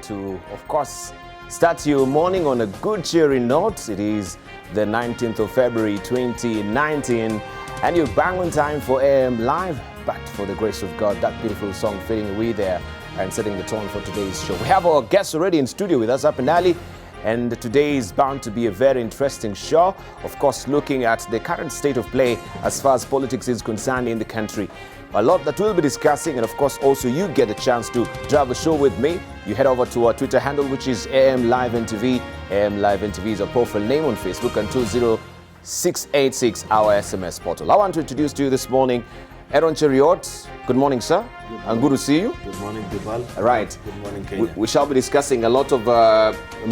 to, of course, start your morning on a good cheery note. It is the 19th of February 2019, and you're bang on time for AM Live. But for the grace of God, that beautiful song fading away there and setting the tone for today's show. We have our guests already in studio with us up and early, and today is bound to be a very interesting show. Of course, looking at the current state of play as far as politics is concerned in the country. A lot that we'll be discussing, and of course also you get a chance to drive the show with me. You head over to our Twitter handle, which is AM Live NTV. AM Live NTV is our profile name on Facebook, and 20686 our SMS portal. I want to introduce to you this morning Aaron Cheriot. Good morning, sir. Good morning. And good to see you. Good morning, Debarl. Right. Good morning, Kenya. We shall be discussing a lot of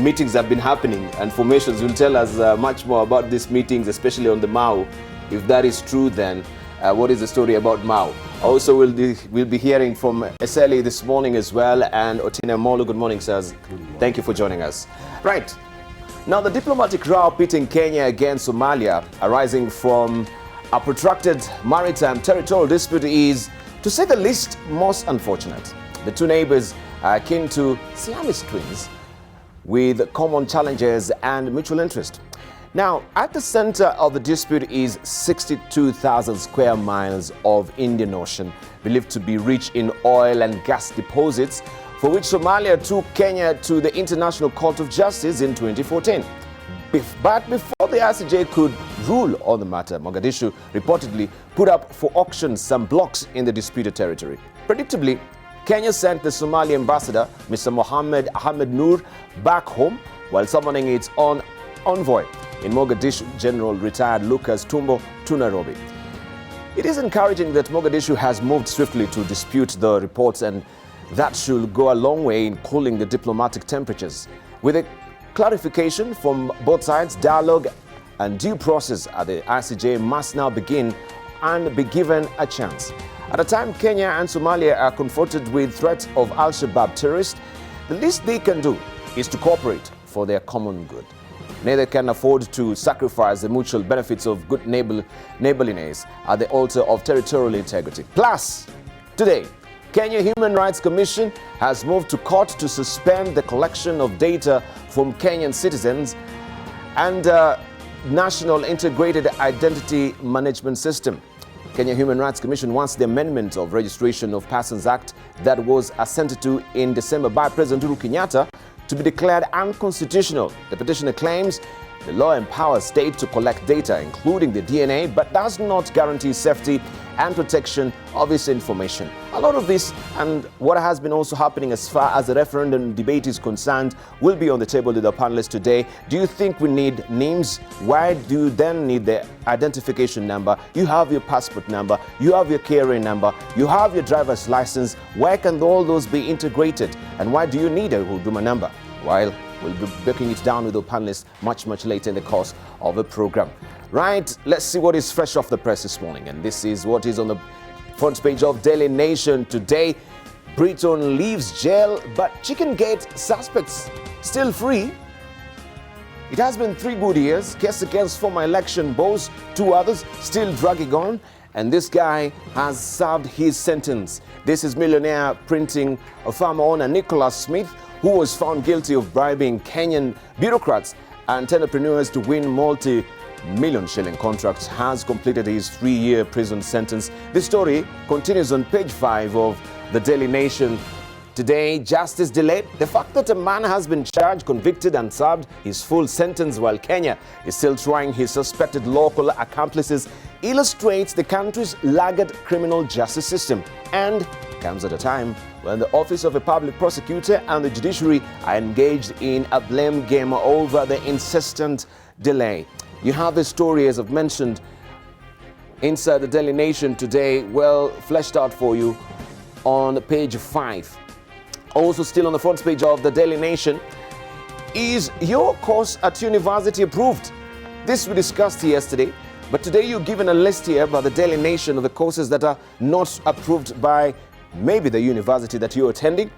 meetings that have been happening, and formations will tell us much more about these meetings, especially on the Mau. If that is true, then what is the story about Mau? Also, we'll be hearing from Eseli this morning as well, and Otina Molo. Good morning, sirs. Good morning. Thank you for joining us. Right. Now, the diplomatic row pitting Kenya against Somalia, arising from a protracted maritime territorial dispute, is, to say the least, most unfortunate. The two neighbors are akin to Siamese twins with common challenges and mutual interest. Now, at the center of the dispute is 62,000 square miles of Indian Ocean, believed to be rich in oil and gas deposits, for which Somalia took Kenya to the International Court of Justice in 2014. But before the ICJ could rule on the matter, Mogadishu reportedly put up for auction some blocks in the disputed territory. Predictably, Kenya sent the Somali ambassador, Mr. Mohammed Ahmed Noor, back home while summoning its own envoy in Mogadishu, General retired Lucas Tumbo, to Nairobi. It is encouraging that Mogadishu has moved swiftly to dispute the reports, and that should go a long way in cooling the diplomatic temperatures. With a clarification from both sides, dialogue and due process at the ICJ must now begin and be given a chance. At a time Kenya and Somalia are confronted with threats of Al-Shabaab terrorists, the least they can do is to cooperate for their common good. Neither can afford to sacrifice the mutual benefits of good neighborliness at the altar of territorial integrity. Plus, today, Kenya Human Rights Commission has moved to court to suspend the collection of data from Kenyan citizens and National Integrated Identity Management System. Kenya Human Rights Commission wants the amendment of Registration of Persons Act that was assented to in December by President Uhuru Kenyatta to be declared unconstitutional. The petitioner claims the law empowers state to collect data, including the DNA, but does not guarantee safety and protection of this information. A lot of this and what has been also happening as far as the referendum debate is concerned will be on the table with the panelists today. Do you think we need names? Why do you then need the identification number? You have your passport number, you have your KRA number, you have your driver's license. Why can all those be integrated? And why do you need a Huduma number? While we'll be breaking it down with the panelists much later in the course of the program. Right, let's see what is fresh off the press this morning. And this is what is on the front page of Daily Nation today. Britain leaves jail, but Chicken Gate suspects still free. It has been 3 good years. Case against former election boss, 2 others still dragging on. And this guy has served his sentence. This is millionaire printing farmer owner Nicholas Smith, who was found guilty of bribing Kenyan bureaucrats and entrepreneurs to win multi-million shilling contracts, has completed his 3-year prison sentence. This story continues on page 5 of the Daily Nation today. Justice delayed. The fact that a man has been charged, convicted and served his full sentence while Kenya is still trying his suspected local accomplices illustrates the country's laggard criminal justice system, and comes at a time when the Office of a Public Prosecutor and the Judiciary are engaged in a blame game over the incessant delay. You have the story, as I've mentioned, inside the Daily Nation today, well fleshed out for you on page 5. Also still on the front page of the Daily Nation, is your course at university approved? This we discussed yesterday, but today you're given a list here by the Daily Nation of the courses that are not approved by maybe the university that you're attending.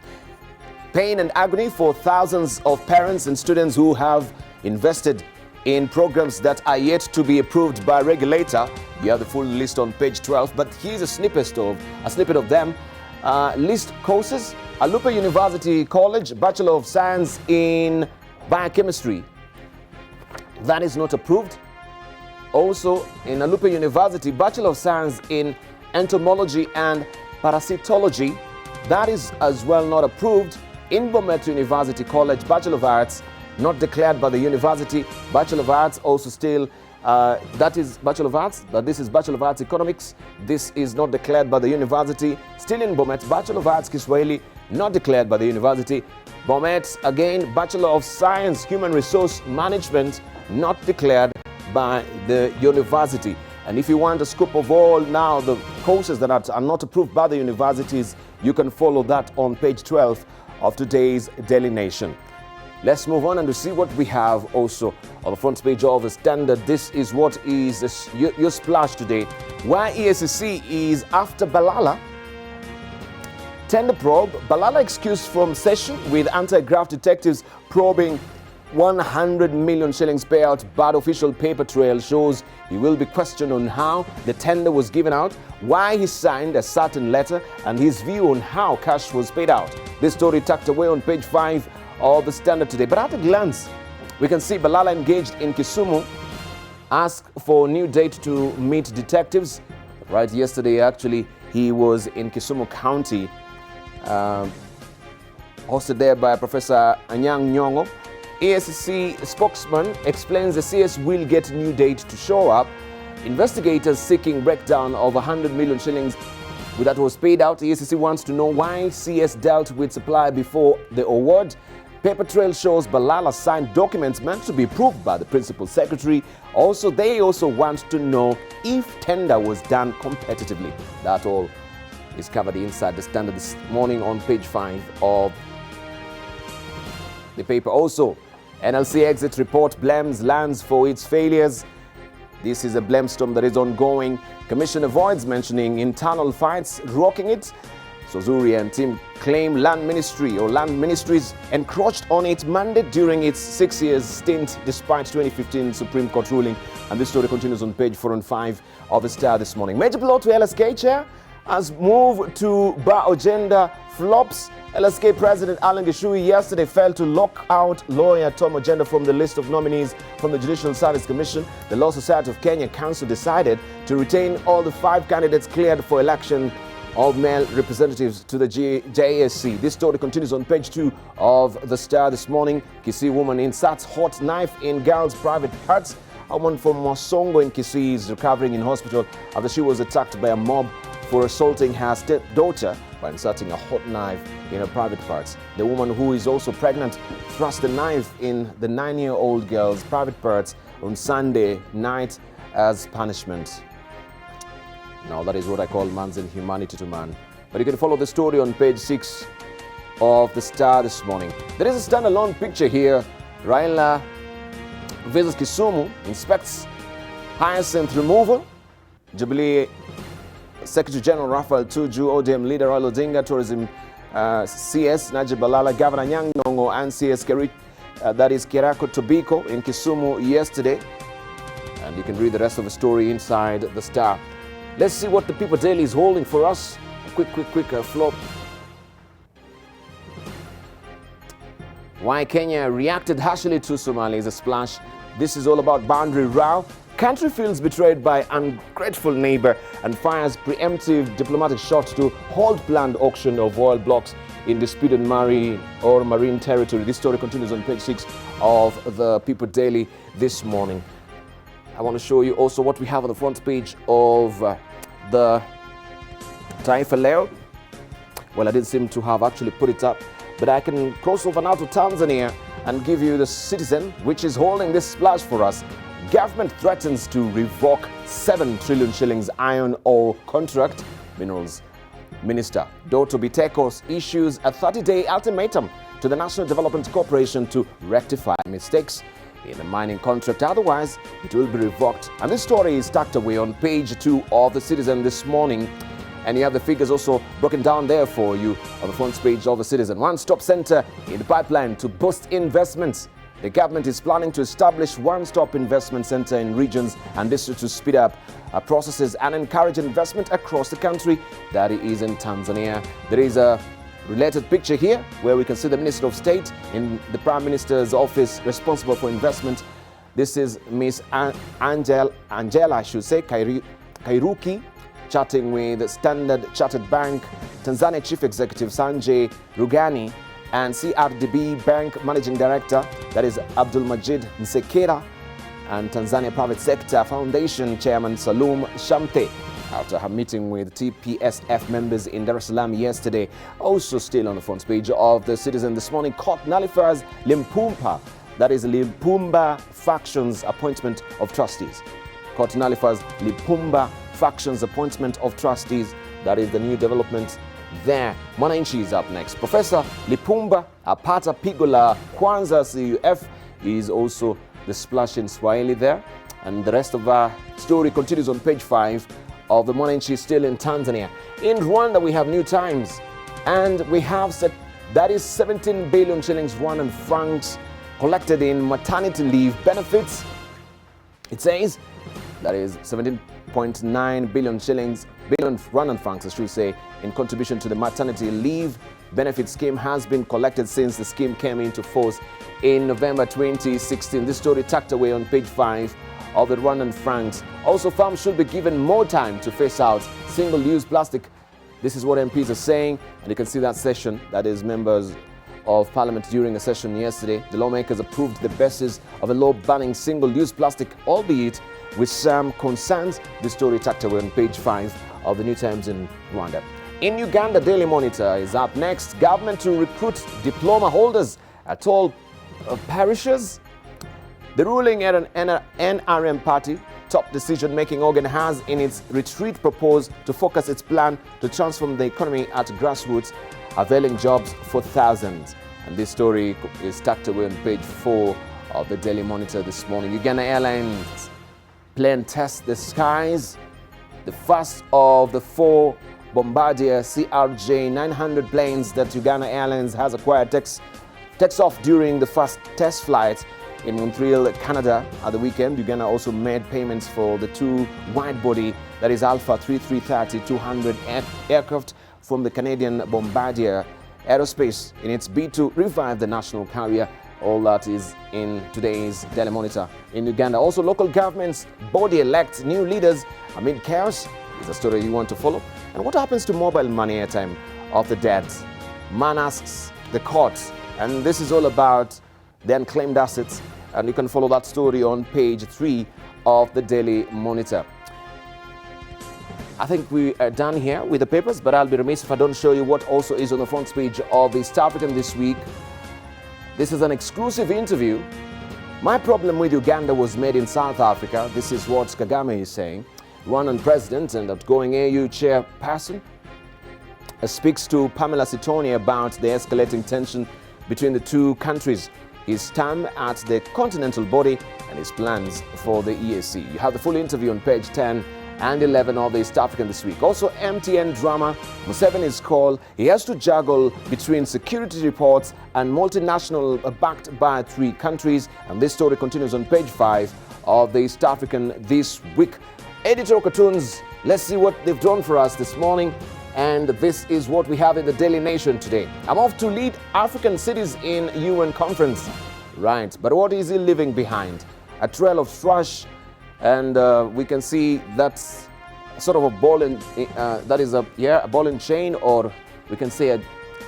Pain and agony for thousands of parents and students who have invested in programs that are yet to be approved by regulator. You have the full list on page 12, but here's a snippet of them. List courses Alupe University College, Bachelor of Science in Biochemistry. That is not approved. Also, in Alupe University, Bachelor of Science in Entomology and Parasitology. That is as well not approved. In Bomet University College, Bachelor of Arts, not declared by the university. Bachelor of Arts also still, that is Bachelor of Arts, but this is Bachelor of Arts Economics. This is not declared by the university. Still in Bomet, Bachelor of Arts Kiswahili, not declared by the university. Bomet, again, Bachelor of Science Human Resource Management, not declared by the university. And if you want a scoop of all now the courses that are not approved by the universities, you can follow that on page 12 of today's Daily Nation. Let's move on and to see what we have also on the front page of the Standard. This is what is your splash today. Why EACC is after Balala. Tender probe. Balala excused from session with anti-graft detectives probing 100 million shillings payout, but official paper trail shows he will be questioned on how the tender was given out, why he signed a certain letter, and his view on how cash was paid out. This story tucked away on page 5 of the Standard today. But at a glance, we can see Balala engaged in Kisumu, asked for a new date to meet detectives. Right yesterday, actually, he was in Kisumu County, hosted there by Professor Anyang' Nyong'o. EACC spokesman explains the CS will get a new date to show up. Investigators seeking breakdown of 100 million shillings that was paid out. EACC wants to know why CS dealt with supply before the award. Paper trail shows Balala signed documents meant to be approved by the principal secretary. Also, they also want to know if tender was done competitively. That all is covered inside the Standard this morning on page 5 of the paper. Also, NLC exit report blames lands for its failures. This is a blame storm that is ongoing. Commission avoids mentioning internal fights rocking it. So Zuri and team claim land ministries encroached on its mandate during its 6 years stint despite 2015 Supreme Court ruling. And this story continues on page 4 and 5 of the Star this morning. Major blow to LSK chair as move to bar agenda flops. LSK President Alan Gishui yesterday failed to lock out lawyer Tom Ogenda from the list of nominees from the Judicial Service Commission. The Law Society of Kenya Council decided to retain all the 5 candidates cleared for election of male representatives to the JASC. This story continues on page 2 of the Star this morning. Kisii woman inserts hot knife in girl's private parts. A woman from Mosongo in Kisii is recovering in hospital after she was attacked by a mob for assaulting her stepdaughter by inserting a hot knife in her private parts. The woman, who is also pregnant, thrust the knife in the 9-year-old girl's private parts on Sunday night as punishment. Now that is what I call man's inhumanity to man. But you can follow the story on page 6 of the Star this morning. There is a standalone picture here. Raila visits Kisumu, inspects hyacinth removal. Jubilee Secretary General Raphael Tuju, ODM leader Raila Odinga, Tourism CS Najib Balala, Governor Anyang' Nyong'o, and CS that is Kirako Tobiko in Kisumu yesterday. And you can read the rest of the story inside the Star. Let's see what the People Daily is holding for us. A quick flop. Why Kenya reacted harshly to Somalia is a splash. This is all about boundary row. Country feels betrayed by ungrateful neighbor and fires preemptive diplomatic shot to hold planned auction of oil blocks in disputed marine territory. This story continues on page 6 of the People Daily this morning. I want to show you also what we have on the front page of the Taifa Leo. Well, I didn't seem to have actually put it up, but I can cross over now to Tanzania and give you the Citizen, which is holding this splash for us. Government threatens to revoke 7 trillion shillings iron ore contract. Minerals Minister Doto Bitekos issues a 30-day ultimatum to the National Development Corporation to rectify mistakes in the mining contract, otherwise it will be revoked. And this story is tucked away on page 2 of the Citizen this morning, and you have the figures also broken down there for you on the front page of the Citizen. One-stop center in the pipeline to boost investments. The government is planning to establish one-stop investment center in regions and districts to speed up processes and encourage investment across the country. That is in Tanzania. There is a related picture here, where we can see the Minister of State in the Prime Minister's office responsible for investment. This is Miss Angela, I should say, Kairuki, chatting with Standard Chartered Bank, Tanzania Chief Executive Sanjay Rugani, and CRDB Bank Managing Director, that is Abdul Majid Nsekera, and Tanzania Private Sector Foundation Chairman Salum Shamte, after her meeting with TPSF members in Dar es Salaam yesterday. Also still on the front page of the Citizen this morning, court nullifies Limpumba, that is Limpumba faction's appointment of trustees. Court nullifies Limpumba faction's appointment of trustees. That is the new development there. Mwananchi is up next. Professor Lipumba apata pigo la kwanza CUF is also the splash in Swahili there. And the rest of our story continues on page 5 of the Mwananchi, still in Tanzania. In Rwanda, we have New Times, and we have that is 17 billion shillings Rwandan francs collected in maternity leave benefits. It says that is 17.9 billion shillings, billion Rwandan francs, I should say, in contribution to the maternity leave benefit scheme has been collected since the scheme came into force in November 2016. This story tucked away on page 5 of the Rwandan francs. Also, farms should be given more time to phase out single-use plastic. This is what MPs are saying, and you can see that session, that is members of Parliament during a session yesterday. The lawmakers approved the basis of a law banning single-use plastic, albeit with some concerns. This story tucked away on page 5 of the New Times in Rwanda. In Uganda, Daily Monitor is up next. Government to recruit diploma holders at all parishes. The ruling at an NRM party top decision-making organ has in its retreat proposed to focus its plan to transform the economy at grassroots, availing jobs for thousands. And this story is tucked away on page 4 of the Daily Monitor this morning. Uganda Airlines plane tests the skies. The first of the 4 Bombardier CRJ 900 planes that Uganda Airlines has acquired takes off during the first test flight in Montreal, Canada at the weekend. Uganda also made payments for the 2 wide-body, that is Alpha 3330-200 aircraft from the Canadian Bombardier Aerospace in its bid to revive the national carrier. All that is in today's Daily Monitor. In Uganda, also local governments body elects new leaders amid chaos is a story you want to follow. And what happens to mobile money airtime of the dead? Man asks the courts, and this is all about the unclaimed assets, and you can follow that story on page 3 of the Daily Monitor. I think we are done here with the papers, but I'll be remiss if I don't show you what also is on the front page of the East African this week. This is an exclusive interview. My problem with Uganda was made in South Africa. This is what Kagame is saying. Rwandan president and outgoing AU chairperson speaks to Pamela Sitoni about the escalating tension between the two countries, his time at the continental body, and his plans for the EAC. You have the full interview on page 10 and 11 of the East African this week. Also, MTN drama, Museveni's call. He has to juggle between security reports and multinational backed by 3 countries. And this story continues on page 5 of the East African this week. Editorial cartoons, let's see what they've drawn for us this morning. And this is what we have in the Daily Nation today. I'm off to lead African cities in UN conference. Right, but what is he leaving behind? A trail of trash, and we can see that's sort of a ball in, that is a ball and chain, or we can say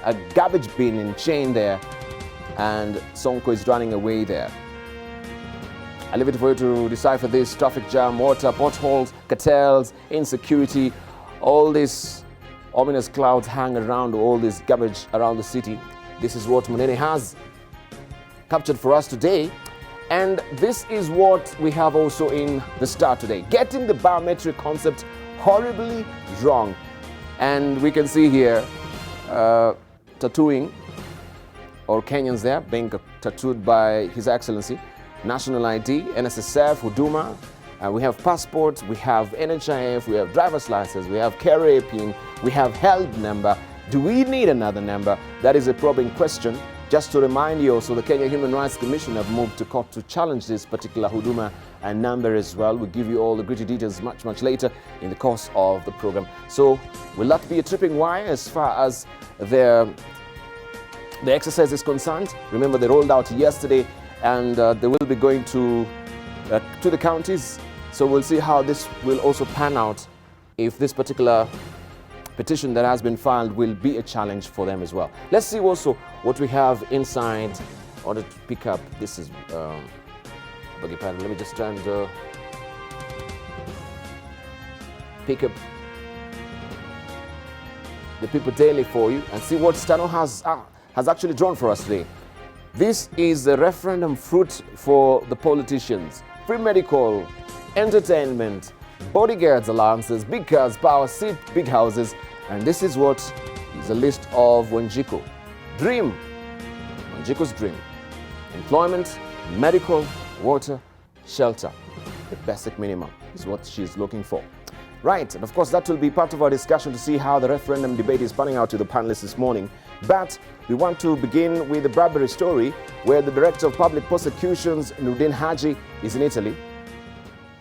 a garbage bin in chain there, and Sonko is running away there. I leave it for you to decipher this. Traffic jam, water, potholes, cartels, insecurity, all these ominous clouds hang around all this garbage around the city. This is what Munene has captured for us today. And this is what we have also in the Star today. Getting the biometric concept horribly wrong. And we can see here tattooing, or Kenyans there being tattooed by His Excellency. National ID, NSSF, Huduma, we have passports, we have NHIF, we have driver's license, we have KRA PIN, we have HELP number. Do we need another number? That is a probing question. Just to remind you also, the Kenya Human Rights Commission have moved to court to challenge this particular huduma and number as well. We'll give you all the gritty details much later in the course of the program. So will that be a tripping wire as far as the exercise is concerned? Remember, they rolled out yesterday, and they will be going to the counties. So we'll see how this will also pan out, if this particular petition that has been filed will be a challenge for them as well. Let's see also what we have inside in order to pick up. This is, beg your pardon, let me just try and pick up the People Daily for you and see what Stano has actually drawn for us today. This is a referendum fruit for the politicians. Free medical, entertainment, bodyguards allowances, big cars, power, seat, big houses. And this is what is a list of Wanjiku. Dream, Wanjiku's dream. Employment, medical, water, shelter. The basic minimum is what she's looking for. Right, and of course that will be part of our discussion to see how the referendum debate is panning out to the panelists this morning. But we want to begin with the Barbary story, where the Director of Public Prosecutions, Nurdin Haji, is in Italy,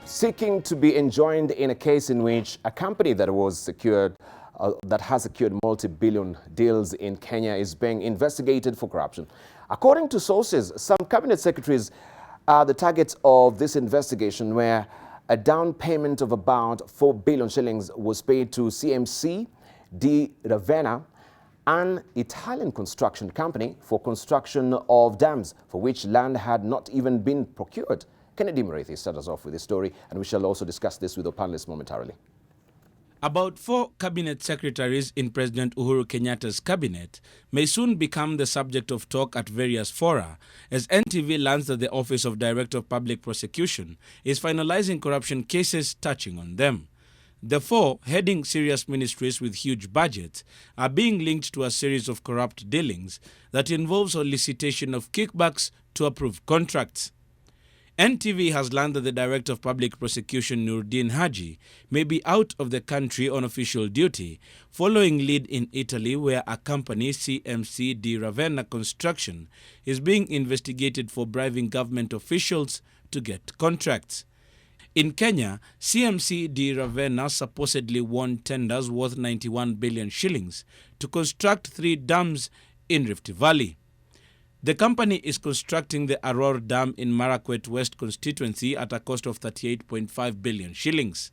seeking to be enjoined in a case in which a company that was secured, that has secured multi-billion deals in Kenya is being investigated for corruption. According to sources, some cabinet secretaries are the targets of this investigation, where a down payment of about 4 billion shillings was paid to CMC di Ravenna, an Italian construction company, for construction of dams for which land had not even been procured. Kennedy Murithi started us off with this story, and we shall also discuss this with our panelists momentarily. About 4 cabinet secretaries in President Uhuru Kenyatta's cabinet may soon become the subject of talk at various fora, as NTV learns that the Office of Director of Public Prosecution is finalizing corruption cases touching on them. The 4, heading serious ministries with huge budgets, are being linked to a series of corrupt dealings that involve solicitation of kickbacks to approve contracts. NTV has learned that the Director of Public Prosecution, Nurdin Haji, may be out of the country on official duty following lead in Italy, where a company, CMC di Ravenna Construction, is being investigated for bribing government officials to get contracts. In Kenya, CMC di Ravenna supposedly won tenders worth 91 billion shillings to construct 3 dams in Rift Valley. The company is constructing the Aror Dam in Marakwet West constituency at a cost of 38.5 billion shillings.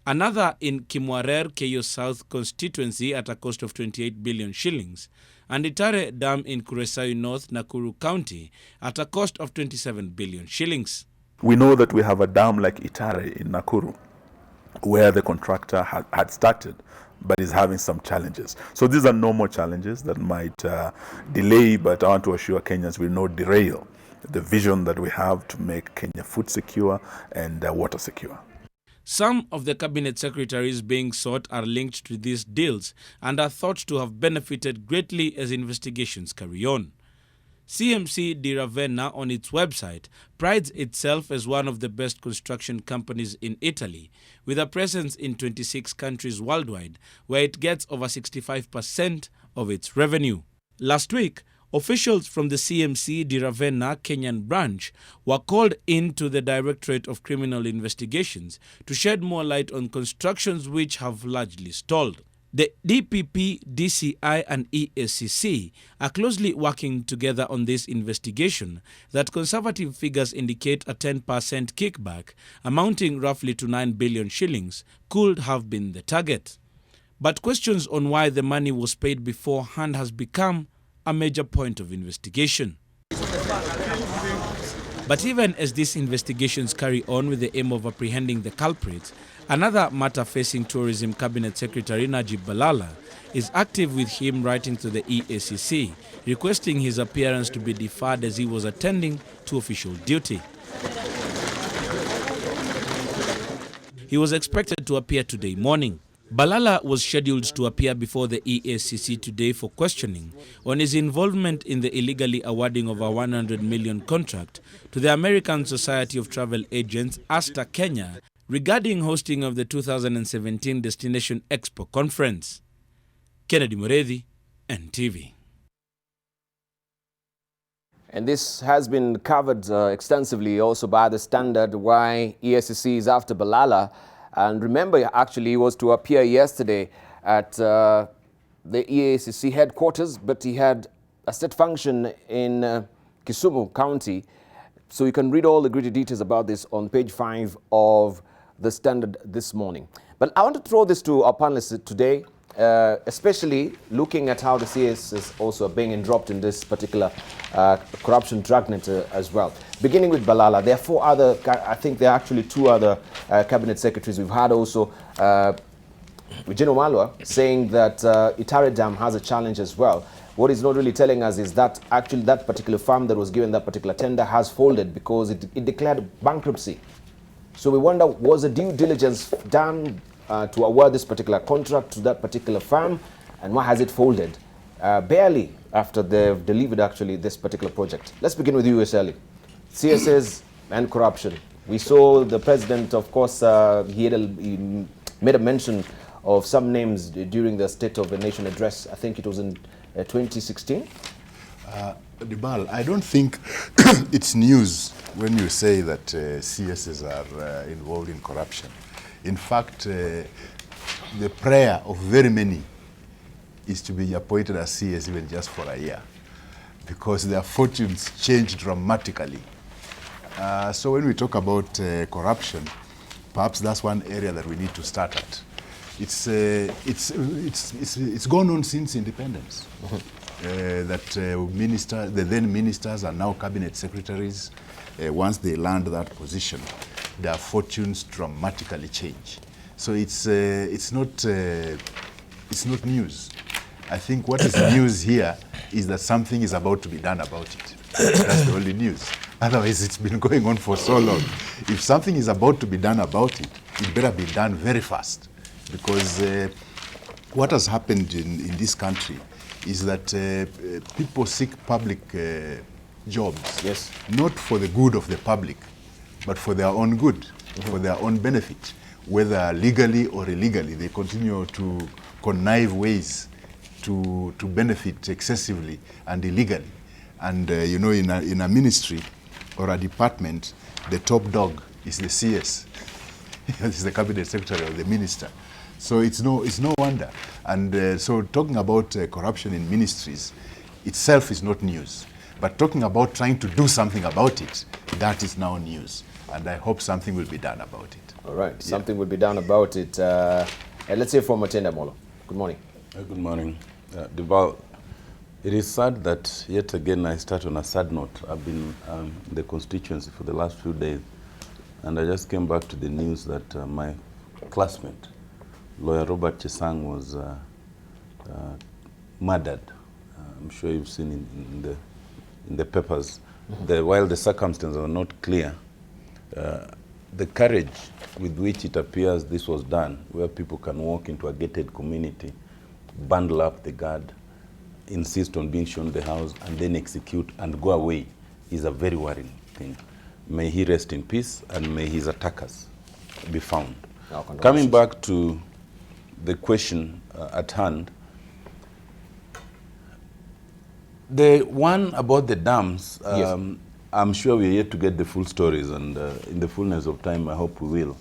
Another in Kimwarer, Keyo South constituency at a cost of 28 billion shillings. And Itare Dam in Kuresai North, Nakuru County at a cost of 27 billion shillings. We know that we have a dam like Itare in Nakuru, where the contractor had started, but is having some challenges. So these are normal challenges that might delay, but I want to assure Kenyans will not derail the vision that we have to make Kenya food secure and water secure. Some of the cabinet secretaries being sought are linked to these deals and are thought to have benefited greatly as investigations carry on. CMC di Ravenna on its website prides itself as one of the best construction companies in Italy, with a presence in 26 countries worldwide, where it gets over 65% of its revenue. Last week, officials from the CMC di Ravenna Kenyan branch were called into the Directorate of Criminal Investigations to shed more light on constructions which have largely stalled. The DPP, DCI and EACC are closely working together on this investigation that conservative figures indicate a 10% kickback, amounting roughly to 9 billion shillings, could have been the target. But questions on why the money was paid beforehand has become a major point of investigation. But even as these investigations carry on with the aim of apprehending the culprits, another matter facing Tourism Cabinet Secretary Najib Balala is active, with him writing to the EACC, requesting his appearance to be deferred as he was attending to official duty. He was expected to appear today morning. Balala was scheduled to appear before the EACC today for questioning on his involvement in the illegally awarding of a 100 million contract to the American Society of Travel Agents, ASTA Kenya, regarding hosting of the 2017 Destination Expo Conference. Kennedy Murithi, NTV. And this has been covered extensively also by the Standard, why EACC is after Balala. And remember, actually, he was to appear yesterday at the EACC headquarters, but he had a state function in Kisumu County. So you can read all the gritty details about this on page 5 of the Standard this morning. But I want to throw this to our panelists today, especially looking at how the CS is also being dropped in this particular corruption dragnet as well. Beginning with Balala, there are 4 other, I think there are actually 2 other cabinet secretaries. We've had also Eugene Wamalwa saying that Itare Dam has a challenge as well. What he's not really telling us is that actually that particular farm that was given that particular tender has folded because it declared bankruptcy. So we wonder, was a due diligence done to award this particular contract to that particular farm, and why has it folded? Barely after they've delivered actually this particular project. Let's begin with you, Eseli. CSS and corruption. We saw the president, of course, he made a mention of some names during the State of the Nation address. I think it was in 2016. Debarl, I don't think it's news when you say that CSs are involved in corruption. In fact, the prayer of very many is to be appointed as CS even just for a year, because their fortunes change dramatically. So when we talk about corruption, perhaps that's one area that we need to start at. It's gone on since independence. The then ministers are now cabinet secretaries. Once they land that position, their fortunes dramatically change. So it's not news. I think what is news here is that something is about to be done about it. That's the only news. Otherwise, it's been going on for so long. If something is about to be done about it, it better be done very fast. Because what has happened in this country is that people seek public jobs, yes, not for the good of the public, but for their own good, for their own benefit. Whether legally or illegally, they continue to connive ways to benefit excessively and illegally. And you know, in a ministry or a department, the top dog is the CS. It's the cabinet secretary or the minister. So it's no wonder. And so talking about corruption in ministries itself is not news. But talking about trying to do something about it, that is now news. And I hope something will be done about it. All right, something will be done about it. Let's hear from Matenda Molo. Good morning. Good morning. Debarl, it is sad that yet again I start on a sad note. I've been in the constituency for the last few days, and I just came back to the news that my classmate, Lawyer Robert Chesang, was murdered. I'm sure you've seen in the papers. While the circumstances are not clear, the courage with which it appears this was done, where people can walk into a gated community, bundle up the guard, insist on being shown the house, and then execute and go away, is a very worrying thing. May he rest in peace, and may his attackers be found. Coming back to the question at hand, the one about the dams, yes, I'm sure we're yet to get the full stories, and in the fullness of time, I hope we will.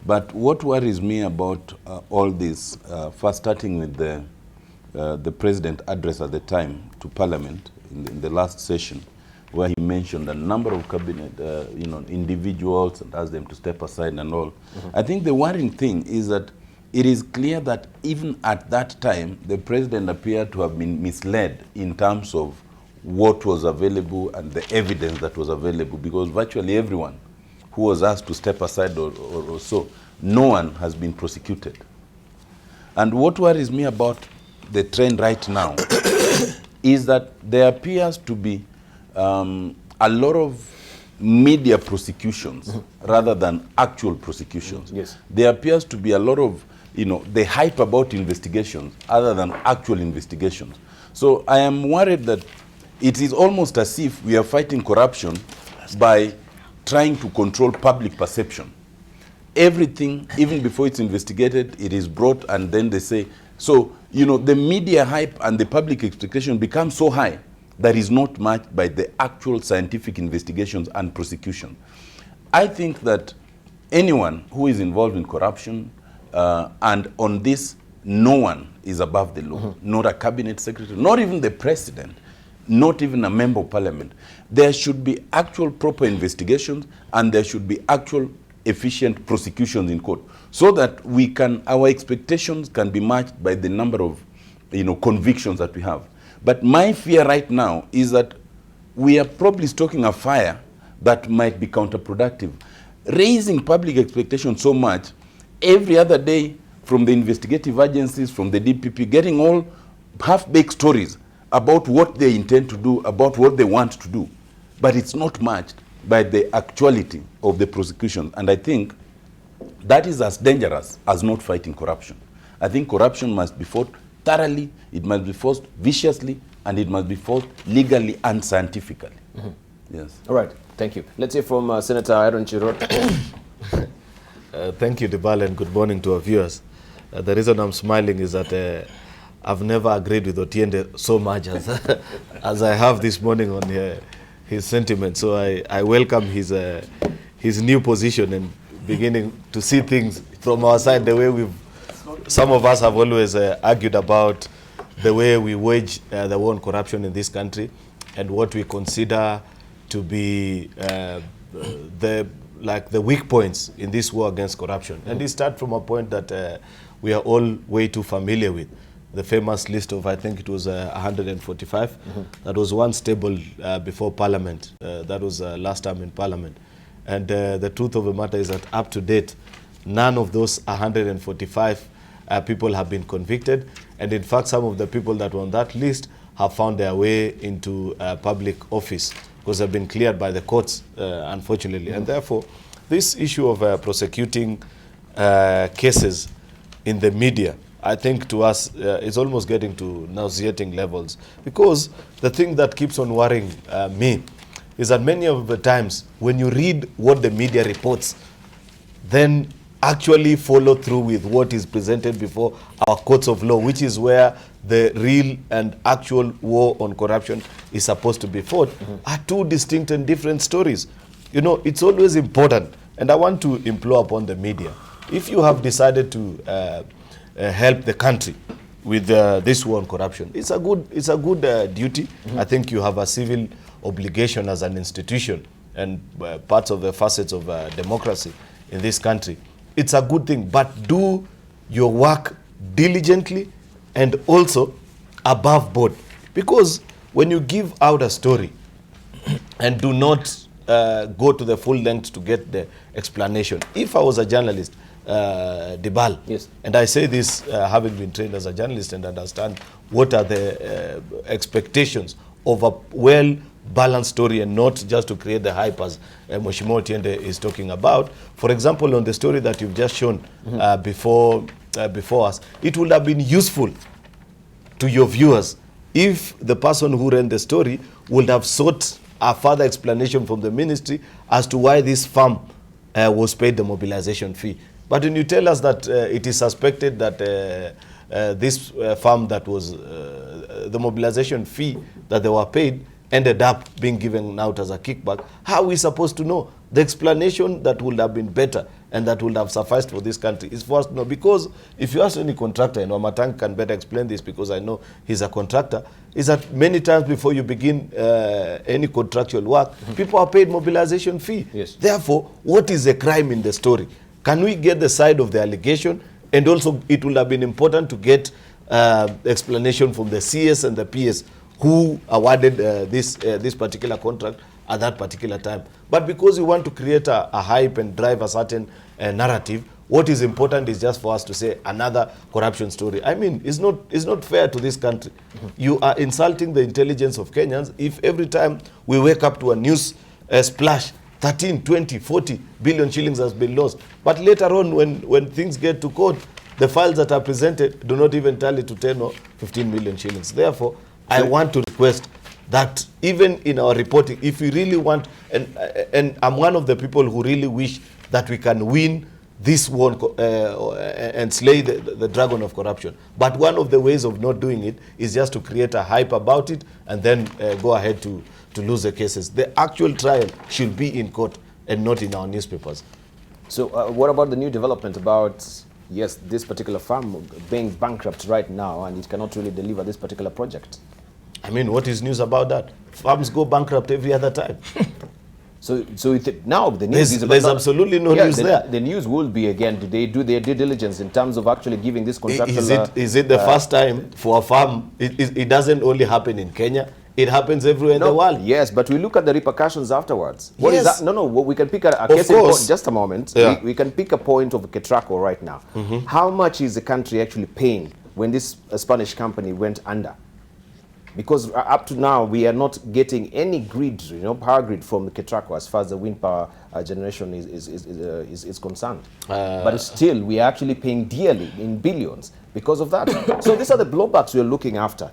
But what worries me about all this, first starting with the president address at the time to Parliament in the last session, where he mentioned a number of cabinet individuals and asked them to step aside and all. I think the worrying thing is that it is clear that even at that time, the president appeared to have been misled in terms of what was available and the evidence that was available, because virtually everyone who was asked to step aside or so, no one has been prosecuted. And what worries me about the trend right now is that there appears to be a lot of media prosecutions rather than actual prosecutions. Yes. There appears to be a lot of, the hype about investigations other than actual investigations. So I am worried that it is almost as if we are fighting corruption by trying to control public perception. Everything, even before it's investigated, it is brought and then they say, so, the media hype and the public expectation become so high that is not matched by the actual scientific investigations and prosecution. I think that anyone who is involved in corruption, and on this, no one is above the law, not a cabinet secretary, not even the president, not even a member of parliament. There should be actual proper investigations, and there should be actual efficient prosecutions in court, so that our expectations can be matched by the number of convictions that we have. But my fear right now is that we are probably stoking a fire that might be counterproductive. Raising public expectations so much, every other day from the investigative agencies, from the DPP, getting all half-baked stories about what they intend to do, about what they want to do. But it's not matched by the actuality of the prosecution. And I think that is as dangerous as not fighting corruption. I think corruption must be fought thoroughly, it must be fought viciously, and it must be fought legally and scientifically. Yes. All right, thank you. Let's hear from Senator Aaron Chirot. Thank you, Debarl, and good morning to our viewers. The reason I'm smiling is that I've never agreed with Otiende so much as I have this morning on his sentiment. So I welcome his new position and beginning to see things from our side the way some of us have always argued about the way we wage the war on corruption in this country and what we consider to be the weak points in this war against corruption. And it starts from a point that we are all way too familiar with. The famous list of, I think it was 145, that was once tabled before Parliament. That was last time in Parliament. And the truth of the matter is that up to date, none of those 145 people have been convicted. And in fact, some of the people that were on that list have found their way into public office because they've been cleared by the courts, unfortunately. And therefore, this issue of prosecuting cases in the media, I think to us, is almost getting to nauseating levels. Because the thing that keeps on worrying me is that many of the times when you read what the media reports, then actually follow through with what is presented before our courts of law, which is where the real and actual war on corruption is supposed to be fought, are two distinct and different stories. You know, it's always important, and I want to implore upon the media, if you have decided to help the country with this war on corruption, it's a good duty. I think you have a civil obligation as an institution and parts of the facets of democracy in this country. It's a good thing, but do your work diligently and also above board. Because when you give out a story and do not go to the full length to get the explanation. If I was a journalist, Debarl, yes, and I say this having been trained as a journalist and understand what are the expectations of a well-balanced story and not just to create the hype as Mheshimiwa Otiende is talking about. For example, on the story that you've just shown before us, it would have been useful to your viewers if the person who ran the story would have sought a further explanation from the ministry as to why this farm was paid the mobilization fee. But when you tell us that it is suspected that this farm that was the mobilization fee that they were paid ended up being given out as a kickback, how are we supposed to know? The explanation that would have been better and that would have sufficed for this country is for us to know. Because if you ask any contractor, and Matang can better explain this because I know he's a contractor, is that many times before you begin any contractual work, people are paid mobilization fee. Yes. Therefore, what is the crime in the story? Can we get the side of the allegation? And also, it would have been important to get explanation from the CS and the PS who awarded this particular contract at that particular time. But because we want to create a hype and drive a certain narrative, what is important is just for us to say another corruption story. I mean, it's not fair to this country. You are insulting the intelligence of Kenyans if every time we wake up to a news splash, 13, 20, 40 billion shillings has been lost. But later on, when things get to court, the files that are presented do not even tally to 10 or 15 million shillings. Therefore, I want to request that even in our reporting, if we really want, and I'm one of the people who really wish that we can win this won't and slay the dragon of corruption. But one of the ways of not doing it is just to create a hype about it and then go ahead to lose the cases. The actual trial should be in court and not in our newspapers. So what about the new development about, yes, this particular firm being bankrupt right now and it cannot really deliver this particular project? I mean, what is news about that? Firms go bankrupt every other time. So now the news is about... There's absolutely no news there. The news will be, again, do they do their due diligence in terms of actually giving this contractual... Is it the first time for a firm? It doesn't only happen in Kenya. It happens everywhere in the world. Yes, but we look at the repercussions afterwards. What Yes. is that? No, we can pick a case in point. Just a moment. Yeah. We can pick a point of Contractual right now. How much is the country actually paying when this Spanish company went under? Because up to now, we are not getting any grid, power grid from Contractual as far as the wind power generation is concerned. But still, we are actually paying dearly in billions because of that. So these are the blowbacks we are looking after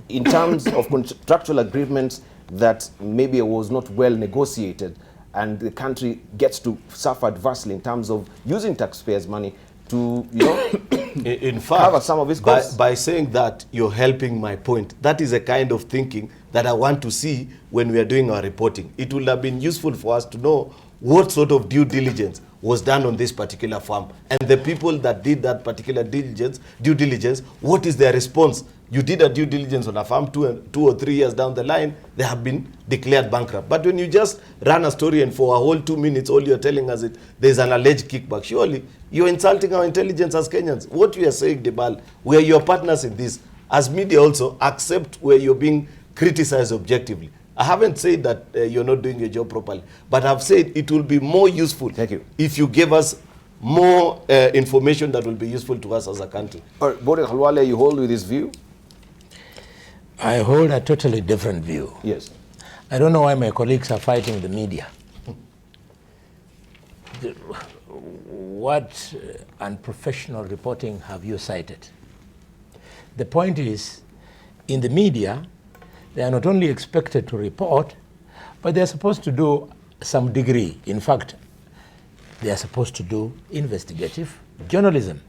in terms of contractual agreements that maybe was not well negotiated, and the country gets to suffer adversely in terms of using taxpayers' money to, in fact, cover some of its costs. By saying that, you're helping my point. That is a kind of thinking that I want to see when we are doing our reporting. It would have been useful for us to know what sort of due diligence was done on this particular farm, and the people that did that particular due diligence, what is their response? You did a due diligence on a farm 2 or 3 years down the line, they have been declared bankrupt. But when you just run a story and for a whole 2 minutes, all you're telling us is there's an alleged kickback, surely you're insulting our intelligence as Kenyans. What we are saying, Debarl, we are your partners in this. As media also, accept where you're being criticized objectively. I haven't said that you're not doing your job properly, but I've said it will be more useful if you give us more information that will be useful to us as a country. Bode Khalwale, you hold with this view? I hold a totally different view. Yes. I don't know why my colleagues are fighting the media. What unprofessional reporting have you cited? The point is, in the media, they are not only expected to report, but they are supposed to do some degree. In fact, they are supposed to do investigative journalism.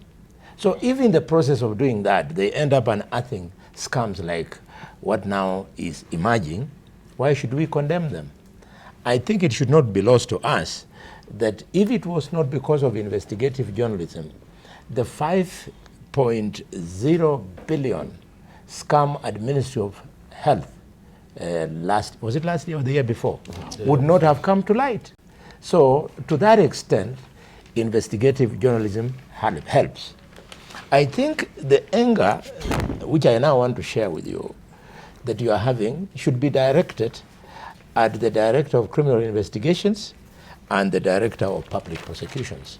So if in the process of doing that, they end up unearthing scams like what now is emerging, why should we condemn them? I think it should not be lost to us that if it was not because of investigative journalism, the 5.0 billion scam at Ministry of Health was it last year or the year before, would not have come to light. So to that extent, investigative journalism helps. I think the anger, which I now want to share with you, that you are having should be directed at the Director of Criminal Investigations and the Director of Public Prosecutions.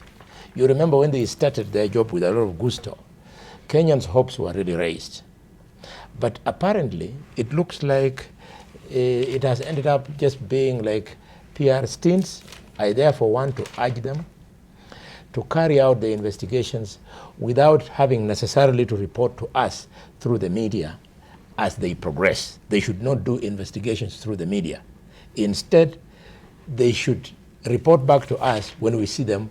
You remember when they started their job with a lot of gusto, Kenyans' hopes were really raised. But apparently, it looks like it has ended up just being like PR stints. I therefore want to urge them to carry out the investigations without having necessarily to report to us through the media as they progress. They should not do investigations through the media. Instead, they should report back to us when we see them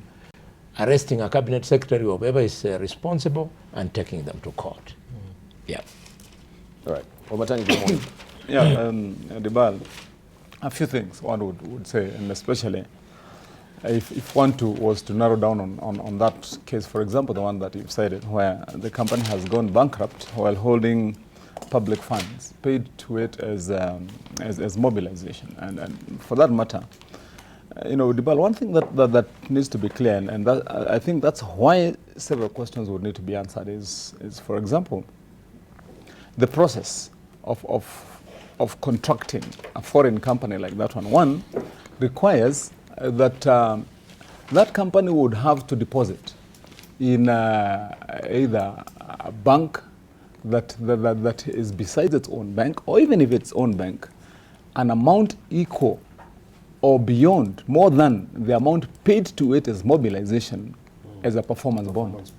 arresting a cabinet secretary or whoever is responsible and taking them to court. Yeah. All right. Obatani, good morning. Yeah, Debarl, a few things one would say, and especially if one was to narrow down on that case, for example, the one that you've cited, where the company has gone bankrupt while holding public funds, paid to it as mobilization, and for that matter, Debarl, one thing that needs to be clear, and that, I think that's why several questions would need to be answered is for example, the process of contracting a foreign company like that one requires that that company would have to deposit in either a bank that is besides its own bank, or even if it's own bank, an amount equal or beyond, more than the amount paid to it as mobilization as a performance bond.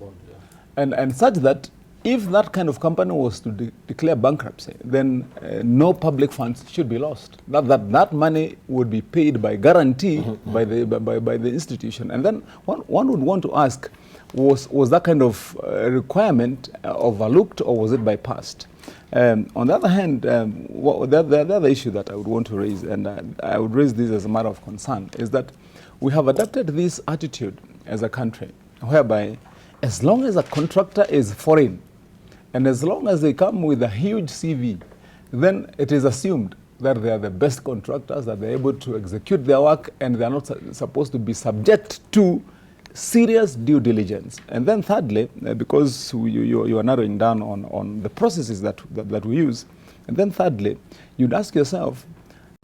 And such that if that kind of company was to declare bankruptcy, then no public funds should be lost. That money would be paid by guarantee by the institution. And then one would want to ask, was that kind of requirement overlooked, or was it bypassed? On the other hand, the other issue that I would want to raise, and I would raise this as a matter of concern, is that we have adopted this attitude as a country, whereby as long as a contractor is foreign, and as long as they come with a huge CV, then it is assumed that they are the best contractors, that they're able to execute their work, and they are not supposed to be subject to serious due diligence. And then thirdly, because you are narrowing down on the processes that we use, and then thirdly, you'd ask yourself,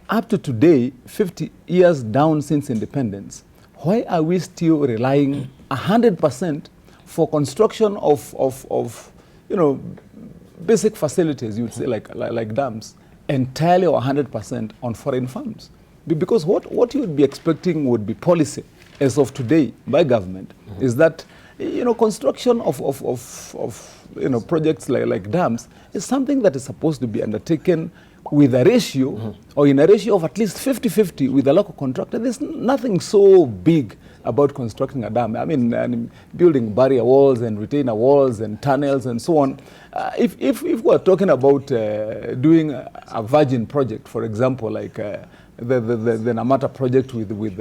up to today, 50 years down since independence, why are we still relying 100% for construction of basic facilities, you'd say like dams, entirely or 100% on foreign firms? Because what you would be expecting would be policy as of today by government, is that construction of projects like dams is something that is supposed to be undertaken with a ratio or in a ratio of at least 50-50 with a local contractor. There's nothing so big about constructing a dam. I mean, building barrier walls and retainer walls and tunnels and so on. If we're talking about doing a virgin project, for example, like the Namata project with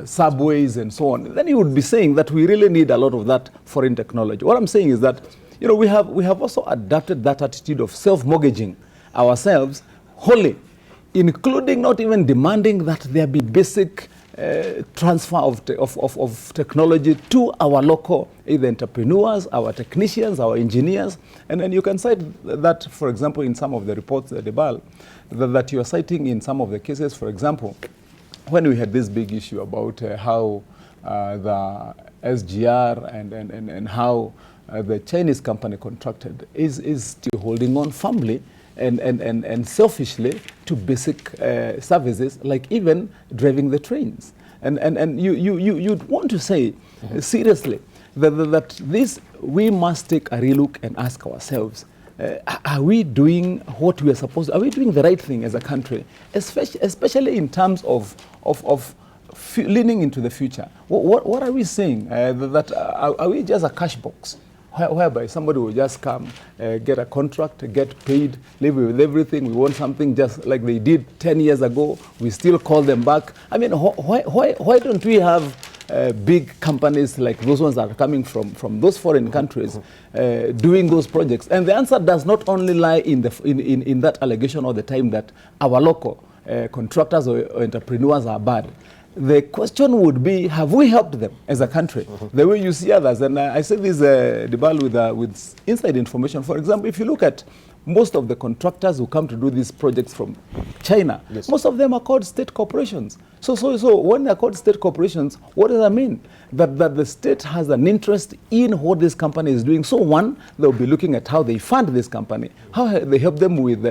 subways and so on, then you would be saying that we really need a lot of that foreign technology. What I'm saying is that we have also adapted that attitude of self-mortgaging ourselves wholly, including not even demanding that there be basic transfer of technology to our local either entrepreneurs, our technicians, our engineers. And then you can cite that, for example, in some of the reports, Debarl, that you are citing in some of the cases. For example, when we had this big issue about how the SGR and how the Chinese company contracted is still holding on firmly and selfishly to basic services, like even driving the trains. And you'd want to say seriously that this, we must take a relook and ask ourselves, are we doing what we are supposed to? Are we doing the right thing as a country, especially in terms of leaning into the future? What are we saying? Are we just a cash box, whereby somebody will just come, get a contract, get paid, live with everything? We want something just like they did 10 years ago. We still call them back. I mean, why don't we have big companies like those ones that are coming from those foreign countries doing those projects? And the answer does not only lie in that allegation all the time that our local contractors or entrepreneurs are bad. The question would be, have we helped them as a country the way you see others? And I say this, Debarl, with inside information. For example, if you look at most of the contractors who come to do these projects from China, yes, most of them are called state corporations. So when they're called state corporations, what does that mean? That the state has an interest in what this company is doing. So one, they'll be looking at how they fund this company, how they help them with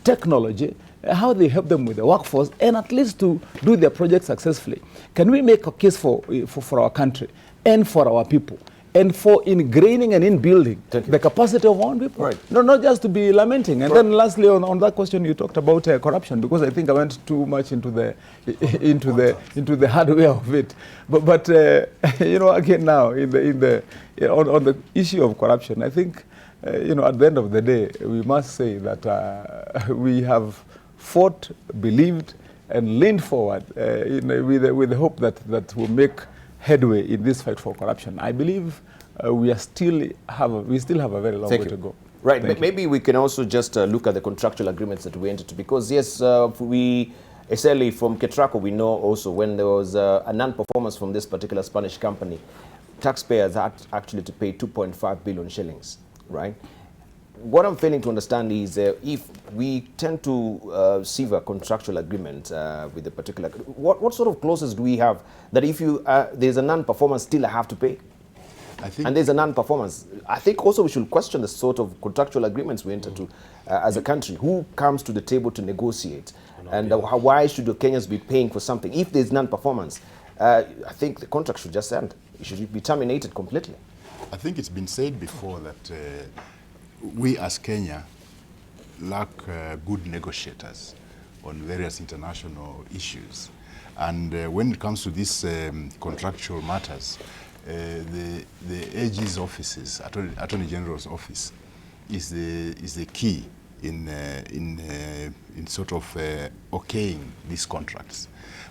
technology, how they help them with the workforce, and at least to do their project successfully. Can we make a case for our country and for our people, and for ingraining and in building the capacity of our own people? Right. No, not just to be lamenting. And then lastly, on that question, you talked about corruption, because I think I went too much into the hardware of it. But again now on the issue of corruption, I think at the end of the day, we must say that we have fought, believed, and leaned forward with the hope that we'll make headway in this fight for corruption. I believe we still have a very long way to go. Right. Maybe we can also just look at the contractual agreements that we entered, because yes, we essentially from Contractual, we know also when there was a non-performance from this particular Spanish company, taxpayers had actually to pay 2.5 billion shillings, right? What I'm failing to understand is if we tend to sever a contractual agreement with a particular, what sort of clauses do we have that if there's a non-performance, still I have to pay? I think, and there's a non-performance. I think also we should question the sort of contractual agreements we enter to as a country. Who comes to the table to negotiate? And why should the Kenyans be paying for something? If there's non-performance, I think the contract should just end. It should be terminated completely. I think it's been said before that we as Kenya lack good negotiators on various international issues. And when it comes to these contractual matters, the AG's offices, Attorney General's office, is the key in sort of okaying these contracts.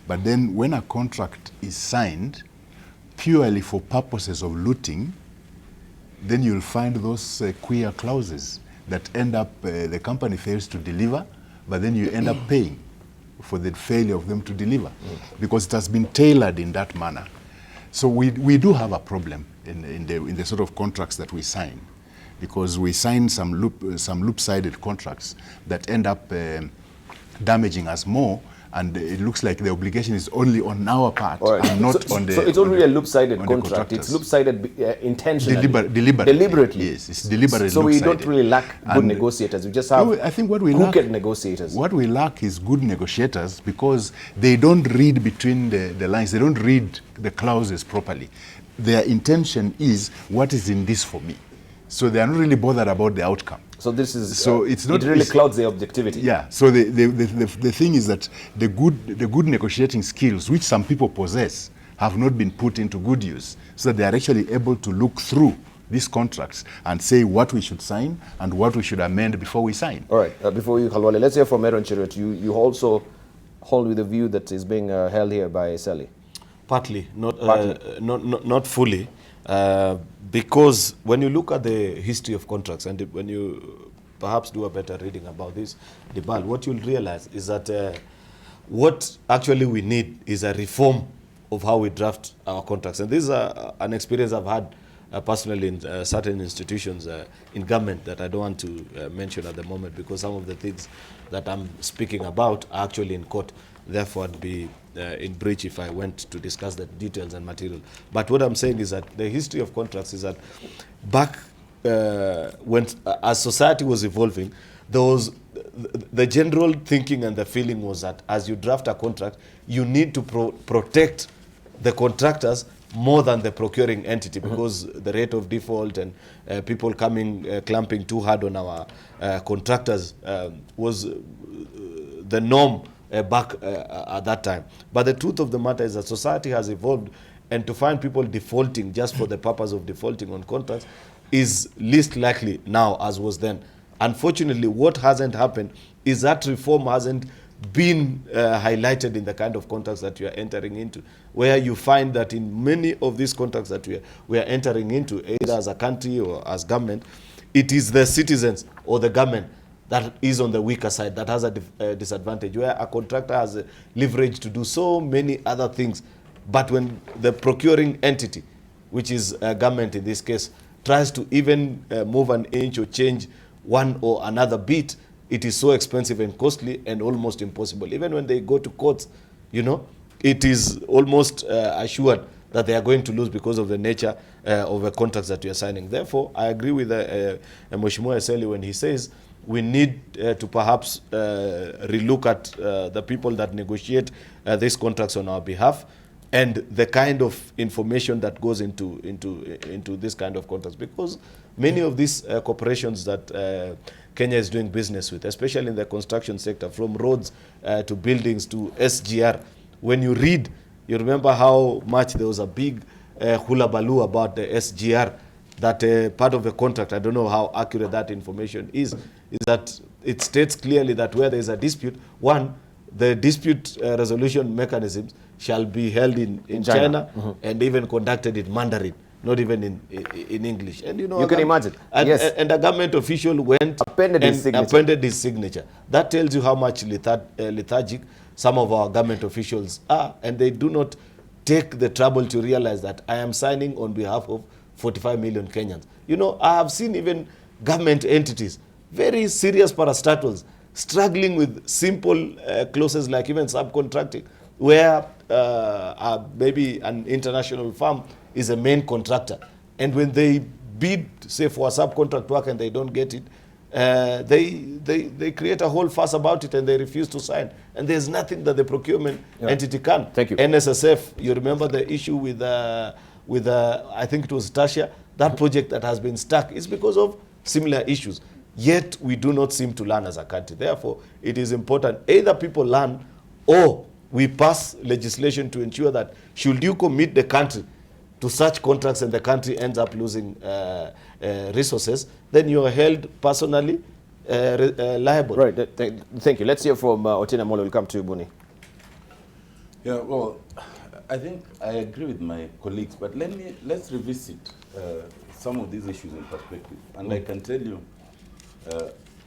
But then when a contract is signed purely for purposes of looting, then you'll find those queer clauses that end up, the company fails to deliver, but then you end up paying for the failure of them to deliver, because it has been tailored in that manner. So we do have a problem in the sort of contracts that we sign, because we sign some loop-sided contracts that end up damaging us more, and it looks like the obligation is only on our part and not on the. So it's not really a loop-sided contract. It's loop-sided intentionally. Deliberately. Yes, it's deliberately. So we don't really lack good negotiators. We just have I think what we crooked negotiators. What we lack is good negotiators, because they don't read between the lines. They don't read the clauses properly. Their intention is, what is in this for me? So they are not really bothered about the outcome. So this is it's not, it really clouds the objectivity. Yeah. So the thing is that the good negotiating skills, which some people possess, have not been put into good use, so that they are actually able to look through these contracts and say what we should sign and what we should amend before we sign. All right. Before you, Khalwale, let's hear from Aaron Chirwet. You also hold with the view that is being held here by Sally. Partly, not fully. Because when you look at the history of contracts, and when you perhaps do a better reading about this, Debarl, what you'll realize is that what actually we need is a reform of how we draft our contracts. And this is an experience I've had personally in certain institutions in government that I don't want to mention at the moment, because some of the things that I'm speaking about are actually in court. Therefore, I'd be in breach if I went to discuss the details and material. But what I'm saying is that the history of contracts is that back when, as society was evolving, there was the general thinking and the feeling was that as you draft a contract, you need to protect the contractors more than the procuring entity, because the rate of default and people clamping too hard on our contractors was the norm back at that time. But the truth of the matter is that society has evolved, and to find people defaulting just for the purpose of defaulting on contracts is least likely now as was then. Unfortunately, what hasn't happened is that reform hasn't been highlighted in the kind of contracts that we are entering into, where you find that in many of these contracts that we are entering into, either as a country or as government, it is the citizens or the government that is on the weaker side, that has a disadvantage, where a contractor has a leverage to do so many other things. But when the procuring entity, which is government in this case, tries to even move an inch or change one or another bit, it is so expensive and costly and almost impossible. Even when they go to courts, you know, it is almost assured that they are going to lose because of the nature of the contracts that we are signing. Therefore, I agree with Mheshimiwa Eseli when he says we need to perhaps relook at the people that negotiate these contracts on our behalf, and the kind of information that goes into this kind of contracts, because many of these corporations that Kenya is doing business with, especially in the construction sector, from roads to buildings to SGR, when you read, you remember how much there was a big hullabaloo about the SGR, that part of the contract, I don't know how accurate that information is that it states clearly that where there is a dispute, one, the dispute resolution mechanisms shall be held in China and even conducted in Mandarin, not even in English. And you know, you can imagine. Yes. And a government official went appended his signature. That tells you how much lethargic some of our government officials are, and they do not take the trouble to realize that I am signing on behalf of 45 million Kenyans. You know, I have seen even government entities, very serious parastatals, struggling with simple clauses like even subcontracting, where maybe an international firm is a main contractor, and when they bid, say, for a subcontract work and they don't get it, they create a whole fuss about it and they refuse to sign. And there's nothing that the procurement entity can. Thank you. NSSF, you remember the issue with I think it was Tasha, that project that has been stuck is because of similar issues. Yet we do not seem to learn as a country. Therefore, it is important either people learn or we pass legislation to ensure that should you commit the country to such contracts and the country ends up losing resources, then you are held personally liable. Right. Thank you. Let's hear from Otina Molo. We'll come to you, Buni. Yeah, well, I think I agree with my colleagues, but let's revisit some of these issues in perspective. And I can tell you,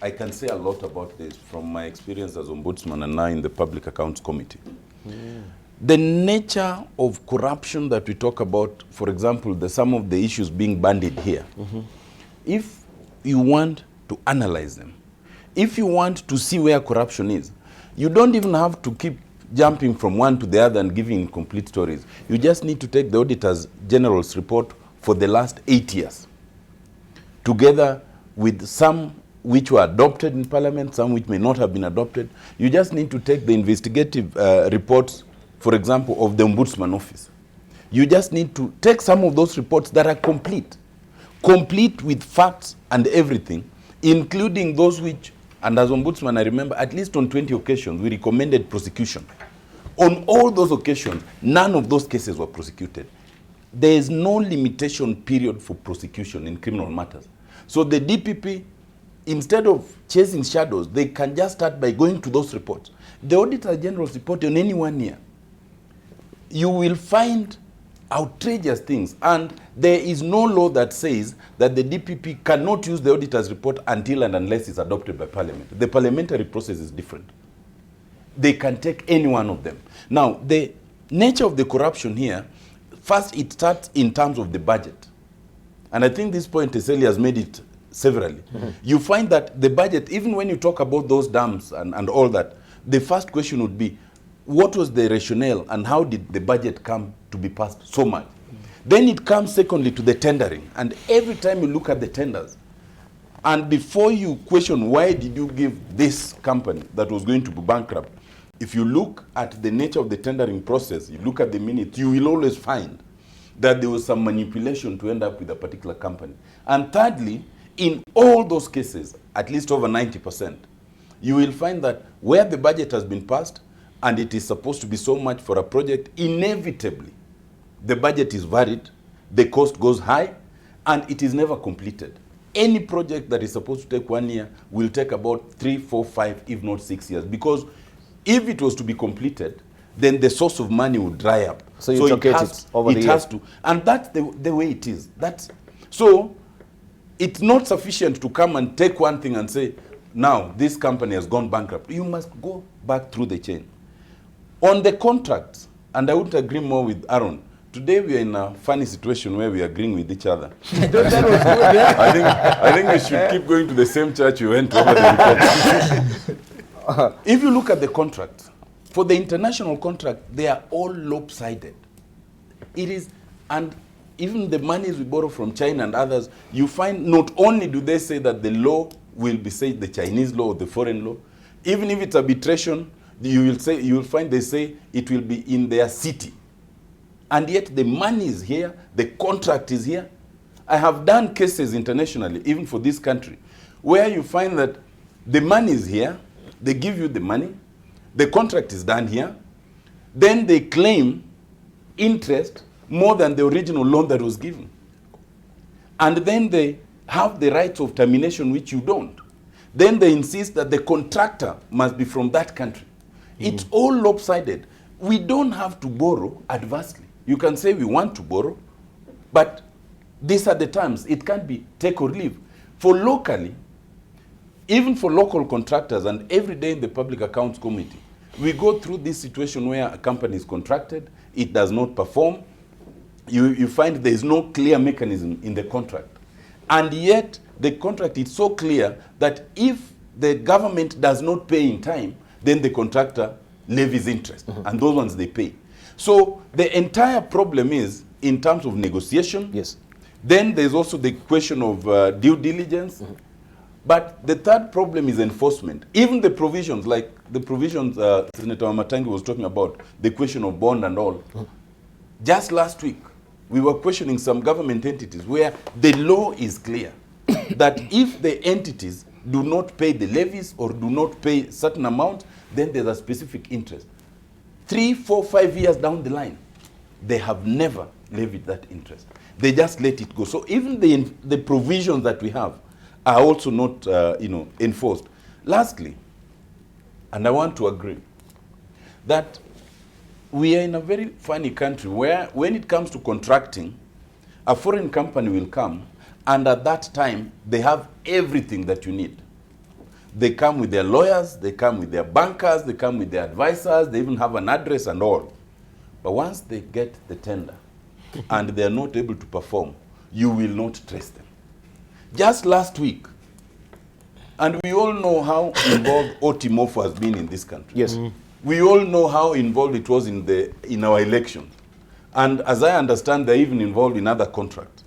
I can say a lot about this from my experience as Ombudsman and now in the Public Accounts Committee. The nature of corruption that we talk about, for example, some of the issues being bandied here, if you want to analyze them, if you want to see where corruption is, you don't even have to keep jumping from one to the other and giving incomplete stories. You just need to take the Auditor General's report for the last 8 years, together with some which were adopted in Parliament, some which may not have been adopted. You just need to take the investigative reports, for example, of the Ombudsman Office. You just need to take some of those reports that are complete with facts and everything, including those which, and as Ombudsman, I remember, at least on 20 occasions, we recommended prosecution. On all those occasions, none of those cases were prosecuted. There is no limitation period for prosecution in criminal matters. So the DPP, instead of chasing shadows, they can just start by going to those reports. The Auditor General's report on any 1 year, you will find outrageous things, and there is no law that says that the DPP cannot use the auditor's report until and unless it's adopted by Parliament. The parliamentary process is different. They can take any one of them. Now, the nature of the corruption here, first it starts in terms of the budget. And I think this point Eseli has made it severally. You find that the budget, even when you talk about those dams and all that, the first question would be, what was the rationale and how did the budget come to be passed so much? Then it comes secondly to the tendering. And every time you look at the tenders, and before you question why did you give this company that was going to be bankrupt, if you look at the nature of the tendering process, you look at the minutes, you will always find that there was some manipulation to end up with a particular company. And thirdly, in all those cases, at least over 90%, you will find that where the budget has been passed and it is supposed to be so much for a project, inevitably, the budget is varied, the cost goes high, and it is never completed. Any project that is supposed to take 1 year will take about 3, 4, 5, if not 6 years. Because if it was to be completed, then the source of money would dry up. So you truncate it over the years. It has to. And that's the way it is. So it's not sufficient to come and take one thing and say, now this company has gone bankrupt. You must go back through the chain. On the contracts, and I would agree more with Aaron, today we are in a funny situation where we are agreeing with each other. That was good, yeah? I think we should keep going to the same church we went to over the weekend. If you look at the contract, for the international contract, they are all lopsided. It is, and even the monies we borrow from China and others, you find not only do they say that the law will be, say, the Chinese law or the foreign law, even if it's arbitration, you will find they say it will be in their city. And yet the money is here, the contract is here. I have done cases internationally, even for this country, where you find that the money is here, they give you the money, the contract is done here, then they claim interest more than the original loan that was given. And then they have the rights of termination, which you don't. Then they insist that the contractor must be from that country. It's all lopsided. We don't have to borrow adversely. You can say we want to borrow, but these are the terms. It can't be take or leave. For locally, even for local contractors, and every day in the Public Accounts Committee, we go through this situation where a company is contracted, it does not perform. You find there is no clear mechanism in the contract. And yet, the contract is so clear that if the government does not pay in time, then the contractor levies interest, and those ones they pay. So the entire problem is in terms of negotiation. Yes. Then there's also the question of due diligence. But the third problem is enforcement. Even the provisions, like the provisions Senator Matangi was talking about, the question of bond and all. Just last week, we were questioning some government entities where the law is clear that if the entities do not pay the levies or do not pay certain amount, then there's a specific interest. 3, 4, 5 years down the line, they have never levied that interest. They just let it go. So even the provisions that we have are also not enforced. Lastly, and I want to agree, that we are in a very funny country where when it comes to contracting, a foreign company will come and at that time they have everything that you need. They come with their lawyers, they come with their bankers, they come with their advisors, they even have an address and all. But once they get the tender and they are not able to perform, you will not trace them. Just last week, and we all know how involved Otimofo has been in this country. Yes. We all know how involved it was in our election. And as I understand, they're even involved in other contracts.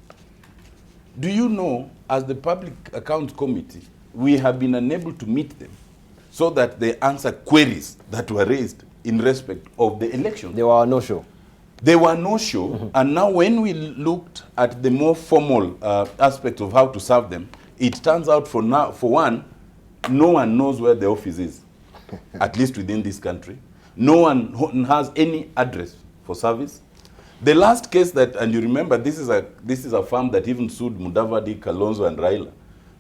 Do you know, as the Public Accounts Committee, we have been unable to meet them so that they answer queries that were raised in respect of the election? They were no-show. They were no-show, and now when we looked at the more formal aspects of how to serve them, it turns out for one, no one knows where the office is, at least within this country. No one has any address for service. The last case that, and you remember, this is a firm that even sued Mudavadi, Kalonzo, and Raila.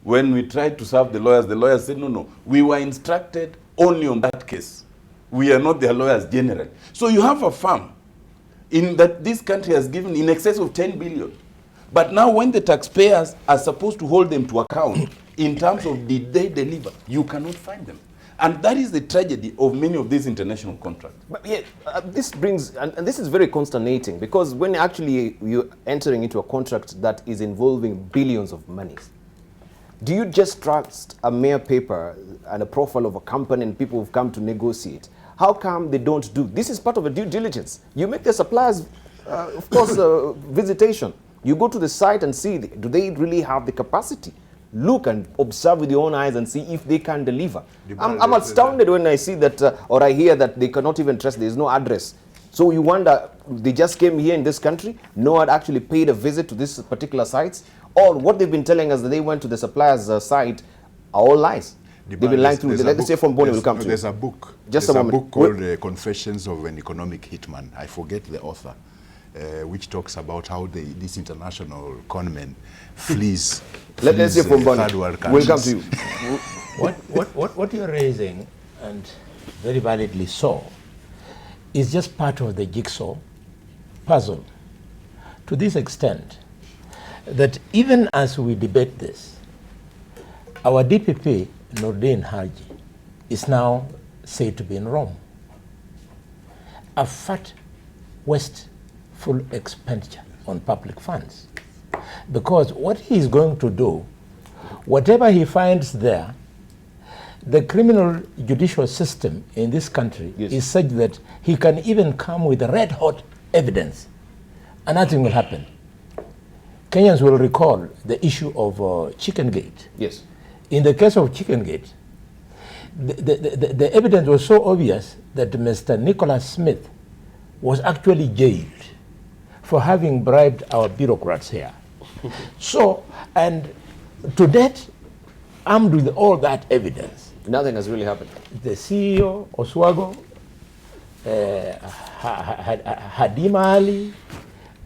When we tried to serve the lawyers said, no, we were instructed only on that case. We are not their lawyers generally. So you have a firm in that this country has given in excess of 10 billion. But now when the taxpayers are supposed to hold them to account in terms of did they deliver, you cannot find them. And that is the tragedy of many of these international contracts. But yeah, this brings, and this is very consternating, because when actually you're entering into a contract that is involving billions of monies, do you just trust a mere paper and a profile of a company and people who've come to negotiate? How come they don't do? This is part of a due diligence. You make the suppliers, of course, visitation. You go to the site and see, do they really have the capacity? Look and observe with your own eyes and see if they can deliver. I'm astounded when I see that, or I hear that they cannot even trust, there's no address. So you wonder, they just came here in this country, no one actually paid a visit to this particular sites, or what they've been telling us that they went to the supplier's site are all lies. They've been lying through. Let's say from Bonnie will come to you. There's a book. Just there's a a moment. book called Confessions of an Economic Hitman. I forget the author, which talks about how these international conmen flees. Let's say from Bonnie. We'll come to you. What you're raising, and very validly so, is just part of the jigsaw puzzle. To this extent, that even as we debate this, our DPP, Nordin Haji, is now said to be in Rome. A fat, wasteful expenditure on public funds. Because what he is going to do, whatever he finds there, the criminal judicial system in this country is such that he can even come with red hot evidence and nothing will happen. Kenyans will recall the issue of Chicken Gate. Yes. In the case of Chicken Gate, the evidence was so obvious that Mr. Nicholas Smith was actually jailed for having bribed our bureaucrats here. So, and to date, armed with all that evidence, nothing has really happened. The CEO, Oswago, Hadima Ali,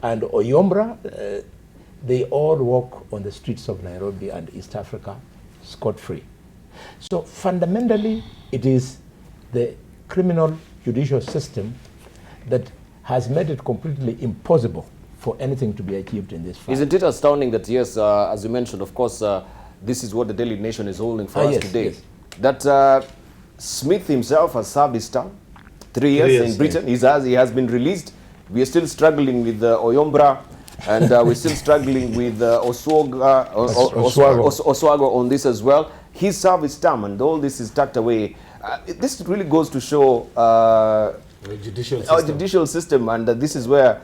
and Oyombra, they all walk on the streets of Nairobi and East Africa scot-free. So fundamentally, it is the criminal judicial system that has made it completely impossible for anything to be achieved in this fight. Isn't it astounding that, yes, as you mentioned, of course, this is what the Daily Nation is holding for us today, that Smith himself has served his term, 3 years in Britain. He has been released. We are still struggling with Oyombra, and we're still struggling with Oswago on this as well. He served his term, and all this is tucked away. This really goes to show our judicial system, and this is where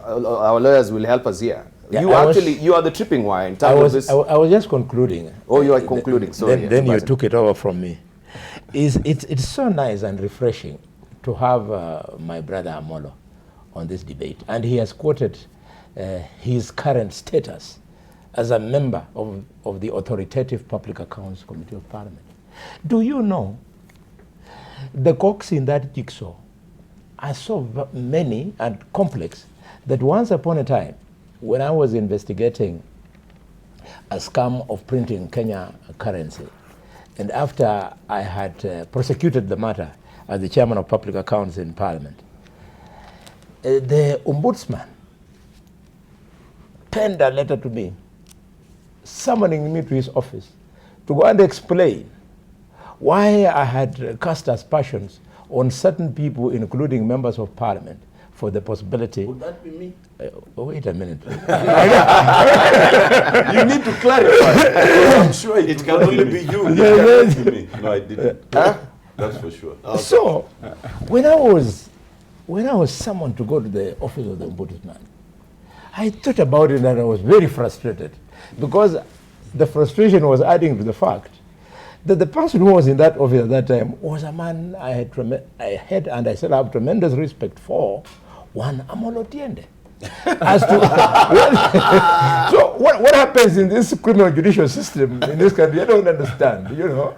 our lawyers will help us here. Yeah, you are the tripping wire in terms of this. I was just concluding. Oh, you are concluding. Sorry. Then you took it over from me. It's so nice and refreshing to have my brother Amolo on this debate, and he has quoted his current status as a member of the Authoritative Public Accounts Committee of Parliament. Do you know the cogs in that jigsaw are so many and complex that once upon a time, when I was investigating a scam of printing Kenya currency, and after I had prosecuted the matter as the chairman of public accounts in Parliament, the Ombudsman penned a letter to me, summoning me to his office to go and explain why I had cast aspersions on certain people, including members of Parliament, for the possibility. Would that be me? Wait a minute. You need to clarify. I'm sure it can only be you. It cannot be me. No, I didn't. That's for sure. Okay. So, when I was summoned to go to the office of the Ombudsman, I thought about it and I was very frustrated, because the frustration was adding to the fact that the person who was in that office at that time was a man I had and I still have tremendous respect for, one Amolo Tiende. As to so what happens in this criminal judicial system in this country, I don't understand. You know,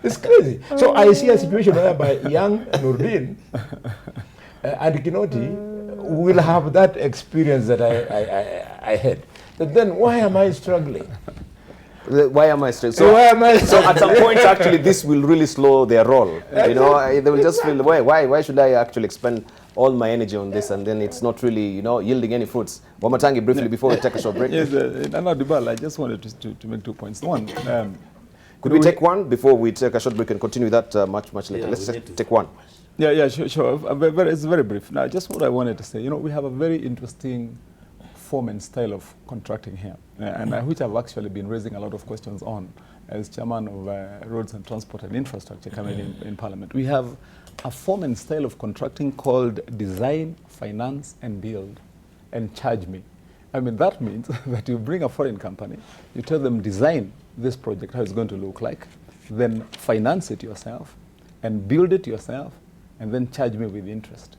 it's crazy. So I see a situation whereby young Nurdin and Kinoti will have that experience that I had. But then why am I struggling? Why am I struggling? So why am I So at some point, actually, this will really slow their roll. You know, they will just feel, why should I actually expend all my energy on this, and then it's not really, you know, yielding any fruits. Wamatangi, briefly before we take a short break. Yes, Debarl, I just wanted to make 2 points. One, could we take one before we take a short break and continue that much later? Yeah, Let's take one. Yeah, sure. It's very brief. Now, just what I wanted to say, you know, we have a very interesting form and style of contracting here, and which I've actually been raising a lot of questions on as chairman of Roads and Transport and Infrastructure Committee in Parliament. We have a form and style of contracting called design, finance, and build, and charge me. I mean, that means that you bring a foreign company, you tell them design this project, how it's going to look like, then finance it yourself, and build it yourself, and then charge me with interest.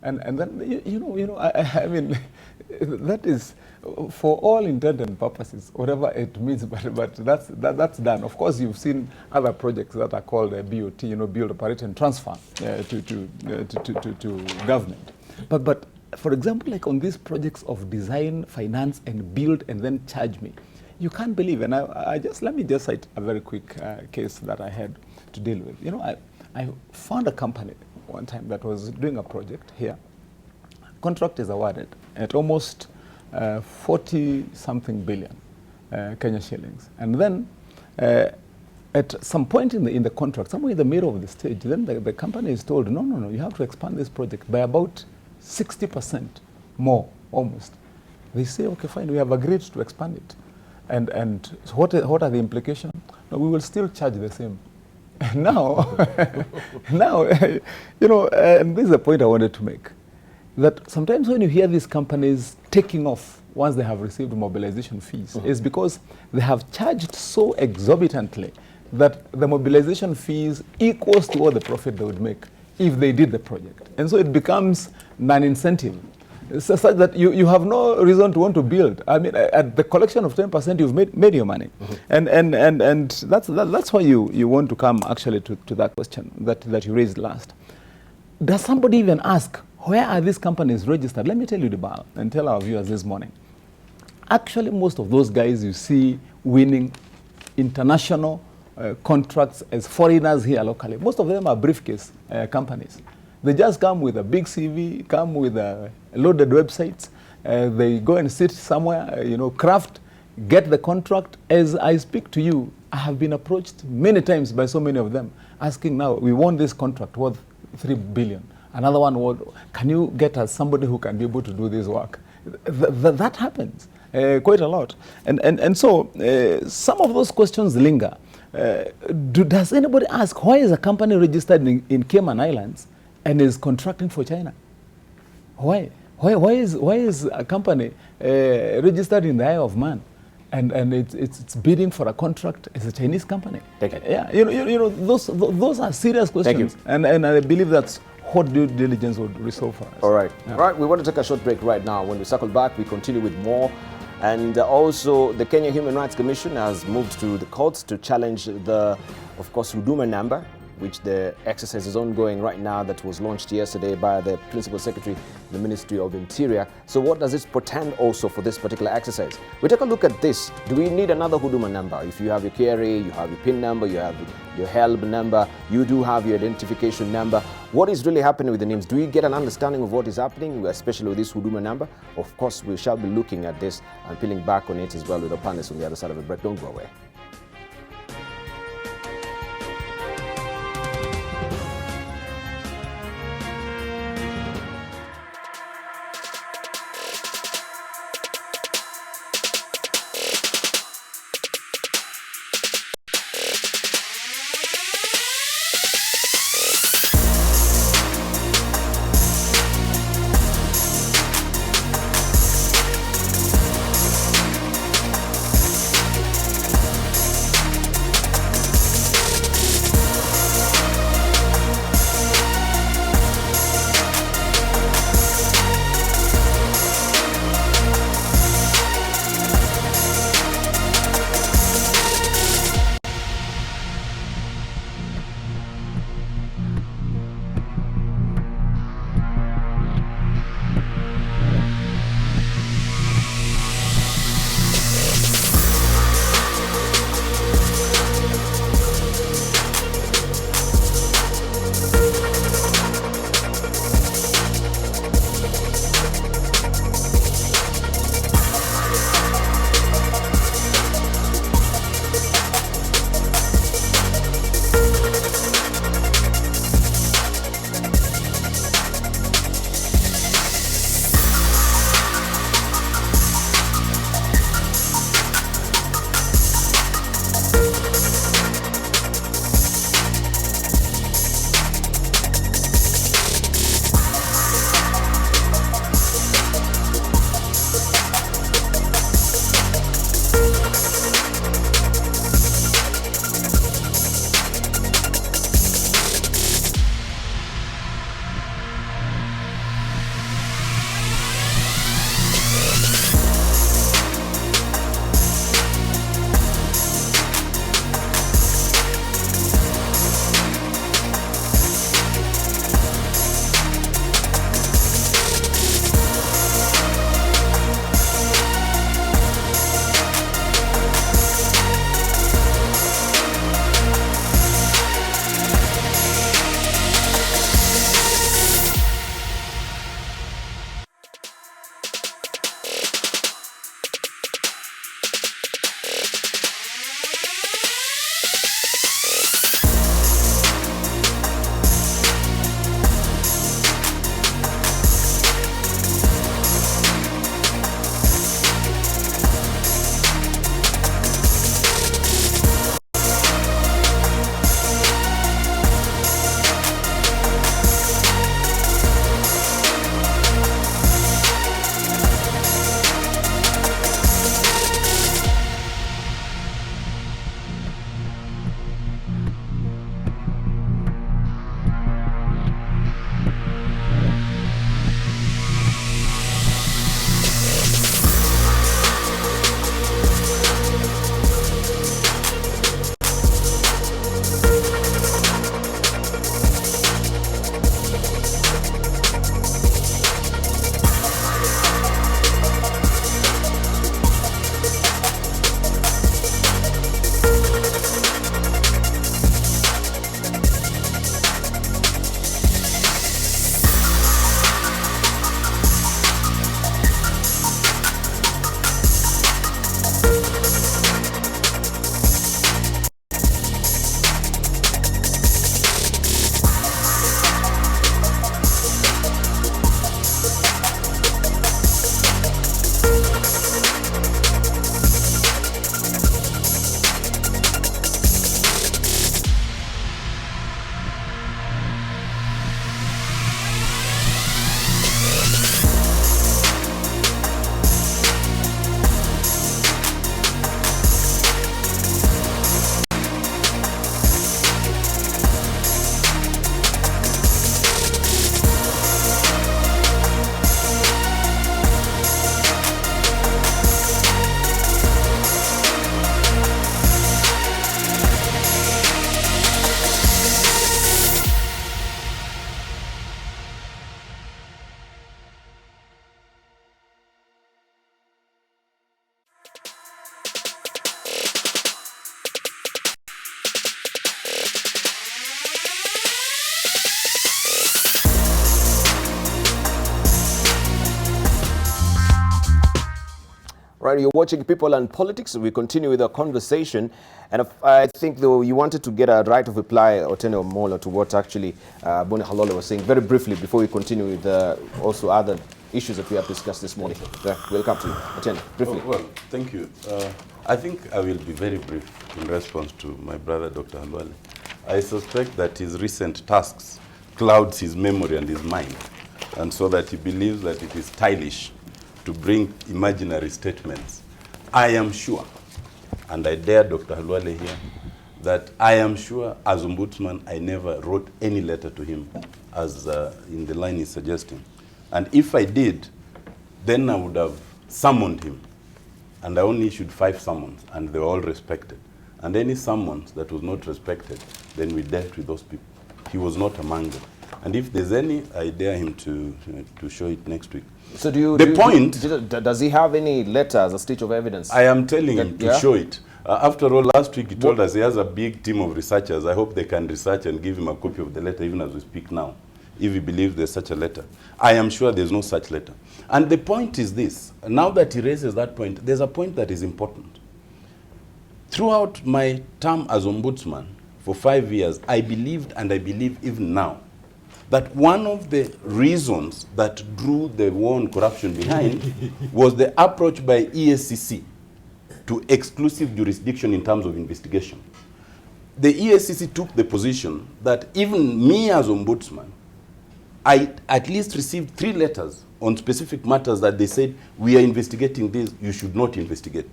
And then, I mean, that is, for all intent and purposes, whatever it means, but that's done. Of course, you've seen other projects that are called BOT, you know, build, operate, and transfer to government. But for example, like on these projects of design, finance, and build, and then charge me, you can't believe. And let me just cite a very quick case that I had to deal with. You know, I found a company one time that was doing a project here. Contract is awarded at almost 40-something billion Kenya shillings. And then at some point in the contract, somewhere in the middle of the stage, then the company is told, no, you have to expand this project by about 60% more, almost. They say, okay, fine, we have agreed to expand it. And so what are the implications? No, we will still charge the same. Now, you know, and this is the point I wanted to make, that sometimes when you hear these companies taking off once they have received mobilization fees, is because they have charged so exorbitantly that the mobilization fees equals to all the profit they would make if they did the project. And so it becomes non-incentive, such that you have no reason to want to build. I mean, at the collection of 10%, you've made your money. And that's why you want to come actually to that question that you raised last. Does somebody even ask, where are these companies registered? Let me tell you, Debarl, and tell our viewers this morning. Actually, most of those guys you see winning international contracts as foreigners here locally, most of them are briefcase companies. They just come with a big CV, come with loaded websites. They go and sit somewhere, craft, get the contract. As I speak to you, I have been approached many times by so many of them, asking now, we want this contract worth 3 billion. Another one, can you get us somebody who can be able to do this work? That happens quite a lot. And so some of those questions linger. Does anybody ask, why is a company registered in Cayman Islands and is contracting for China? Why is a company registered in the Isle of Man and it's bidding for a contract as a Chinese company? Thank you. Yeah, those are serious questions. And I believe that's what due diligence would resolve for us. All right. Yeah. All right, we want to take a short break right now. When we circle back, we continue with more. And also, the Kenya Human Rights Commission has moved to the courts to challenge the, of course, Huduma number, which the exercise is ongoing right now, that was launched yesterday by the Principal Secretary in the Ministry of Interior. So what does this portend also for this particular exercise? We take a look at this. Do we need another Huduma number? If you have your KRA, you have your PIN number, you have your HELB number, you do have your identification number. What is really happening with the names? Do we get an understanding of what is happening, especially with this Huduma number? Of course, we shall be looking at this and peeling back on it as well with the panelists on the other side of the break. Don't go away. Right, you're watching People and Politics. We continue with our conversation. And I think, though, you wanted to get a right of reply, Otene Omola, to what actually Boni Halole was saying very briefly before we continue with also other issues that we have discussed this morning. Welcome to you. Otene, briefly. Oh, well, thank you. I think I will be very brief in response to my brother, Dr. Halwale. I suspect that his recent tasks clouds his memory and his mind, and so that he believes that it is stylish to bring imaginary statements. I am sure, and I dare Dr. Halwale here, that I am sure as Ombudsman I never wrote any letter to him as in the line he's suggesting. And if I did, then I would have summoned him. And I only issued 5 summons, and they were all respected. And any summons that was not respected, then we dealt with those people. He was not among them. And if there's any, I dare him to show it next week. So does he have any letters, a state of evidence? I am telling him to show it. After all, last week he told us he has a big team of researchers. I hope they can research and give him a copy of the letter, even as we speak now, if he believes there's such a letter. I am sure there's no such letter. And the point is this. Now that he raises that point, there's a point that is important. Throughout my term as Ombudsman, for 5 years, I believed, and I believe even now, that one of the reasons that drew the war on corruption behind was the approach by EACC to exclusive jurisdiction in terms of investigation. The EACC took the position that even me as Ombudsman, I at least received 3 letters on specific matters that they said, we are investigating this, you should not investigate.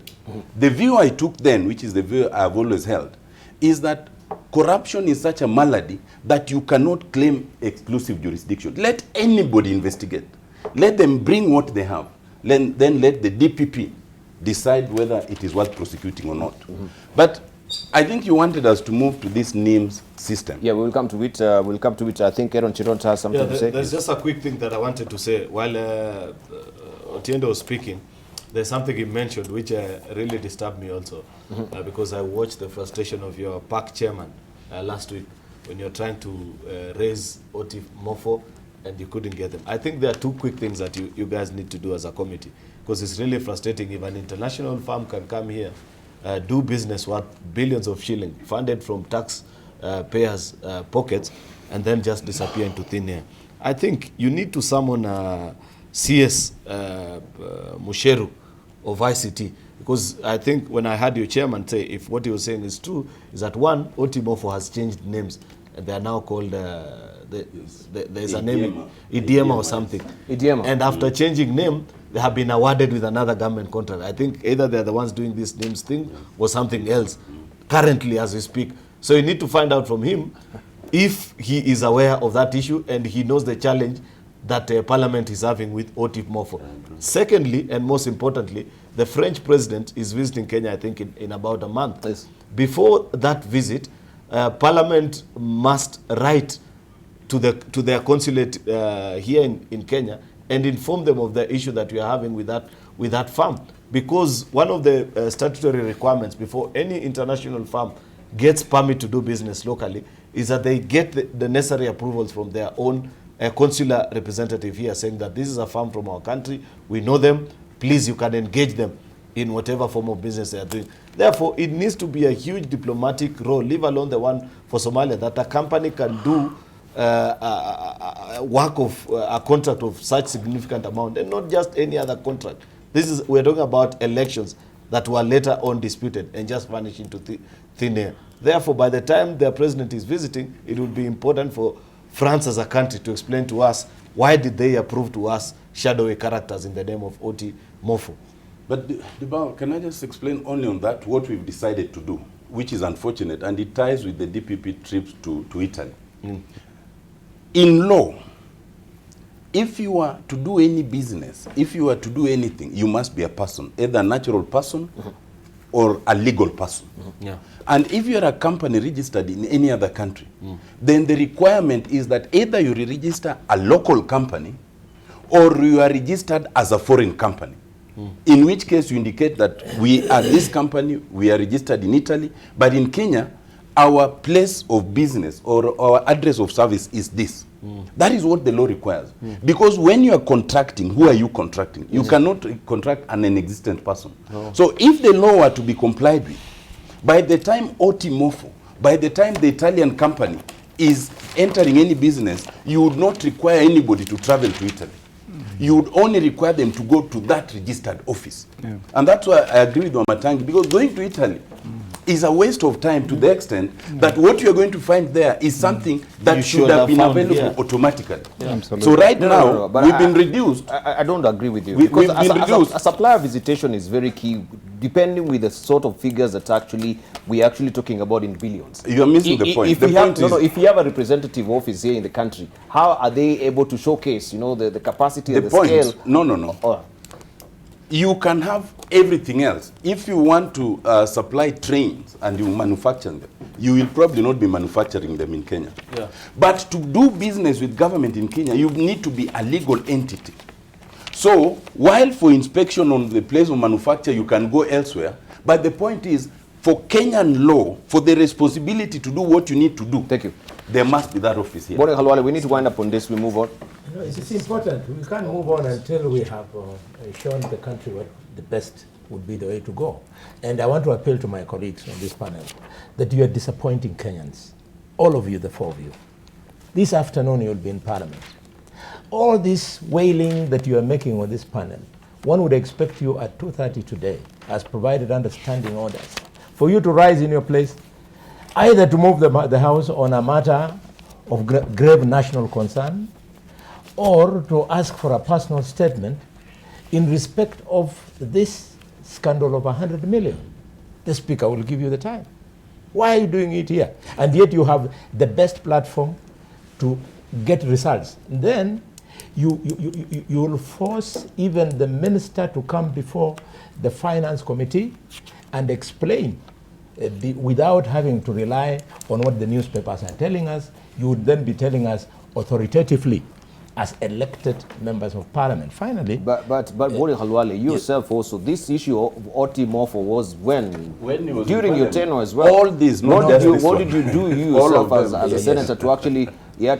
The view I took then, which is the view I have always held, is that corruption is such a malady that you cannot claim exclusive jurisdiction. Let anybody investigate. Let them bring what they have. Then let the DPP decide whether it is worth prosecuting or not. But I think you wanted us to move to this NIMS system. Yeah, we'll come to it. I think Aaron Chironta has something to say. There's just a quick thing that I wanted to say. While Otiende was speaking, there's something he mentioned which really disturbed me also, because I watched the frustration of your park chairman last week when you're trying to raise OT Mofo and you couldn't get them. I think there are 2 quick things that you guys need to do as a committee, because it's really frustrating if an international firm can come here, do business worth billions of shillings, funded from tax payers' pockets, and then just disappear into thin air. I think you need to summon CS Musheru of ICT, because I think when I heard your chairman say, if what he was saying is true, is that one, OT Mofo has changed names, and they are now called, there's a name, Idiema or something. Idiema. And after changing name, they have been awarded with another government contract. I think either they're the ones doing this names thing or something else, currently as we speak. So you need to find out from him if he is aware of that issue and he knows the challenge that Parliament is having with OT Mofo. Secondly, and most importantly, the French president is visiting Kenya, I think, in about a month. Yes. Before that visit, Parliament must write to their consulate here in Kenya and inform them of the issue that we are having with that firm. Because one of the statutory requirements before any international firm gets permit to do business locally is that they get the necessary approvals from their own consular representative here, saying that this is a firm from our country, we know them, please you can engage them in whatever form of business they are doing. Therefore, it needs to be a huge diplomatic role, leave alone the one for Somalia, that a company can do work of a contract of such significant amount, and not just any other contract. We're talking about elections that were later on disputed and just vanished into thin air. Therefore, by the time their president is visiting, it would be important for France as a country to explain to us why did they approve to us shadowy characters in the name of OT Mofo. But Debarl, can I just explain only on that what we've decided to do, which is unfortunate, and it ties with the DPP trips to Italy. In law, if you are to do any business, if you are to do anything, you must be a person, either a natural person or a legal person. Yeah. And if you are a company registered in any other country, then the requirement is that either you register a local company or you are registered as a foreign company. In which case you indicate that we are this company, we are registered in Italy, but in Kenya, our place of business or our address of service is this. That is what the law requires. Because when you are contracting, who are you contracting? You cannot contract an inexistent person. So if the law were to be complied with, by the time Otimofo, by the time the Italian company is entering any business, you would not require anybody to travel to Italy. You would only require them to go to that registered office. And that's why I agree with Wamatangi, because going to Italy is a waste of time to the extent that what you're going to find there is something that You should have been found, available automatically. Absolutely. So right now, No, but we've been reduced. I don't agree with you. We've Because been reduced. a supplier visitation is very key, depending with the sort of figures that we're actually talking about in billions. You're missing the point. If The we point have, is, if you have a representative office here in the country, how are they able to showcase, the capacity and the point, scale? no. Or, You can have everything else. If you want to supply trains and you manufacture them, you will probably not be manufacturing them in Kenya. But to do business with government in Kenya, you need to be a legal entity. So while for inspection on the place of manufacture, you can go elsewhere, but the point is, for Kenyan law, for the responsibility to do what you need to do, thank you. there must be that office here. Bode Khalwale, we need to wind up on this. We move on. No, it's important. We can't move on until we have shown the country what the best would be the way to go. And I want to appeal to my colleagues on this panel that you are disappointing Kenyans, all of you, the four of you. This afternoon you'll be in Parliament. All this wailing that you are making on this panel, one would expect you at 2:30 today, as provided under standing orders, for you to rise in your place, either to move the House on a matter of grave national concern, or to ask for a personal statement in respect of this scandal of 100 million. The Speaker will give you the time. Why are you doing it here? And yet you have the best platform to get results. And then you will force even the minister to come before the Finance Committee and explain without having to rely on what the newspapers are telling us. You would then be telling us authoritatively as elected members of Parliament. Finally, But Bode Khalwale, yourself also, this issue of Otimofo was when he was during in your Parliament. tenure as well. All these, not What just this what one. did you do you All yourself of them. as a senator to actually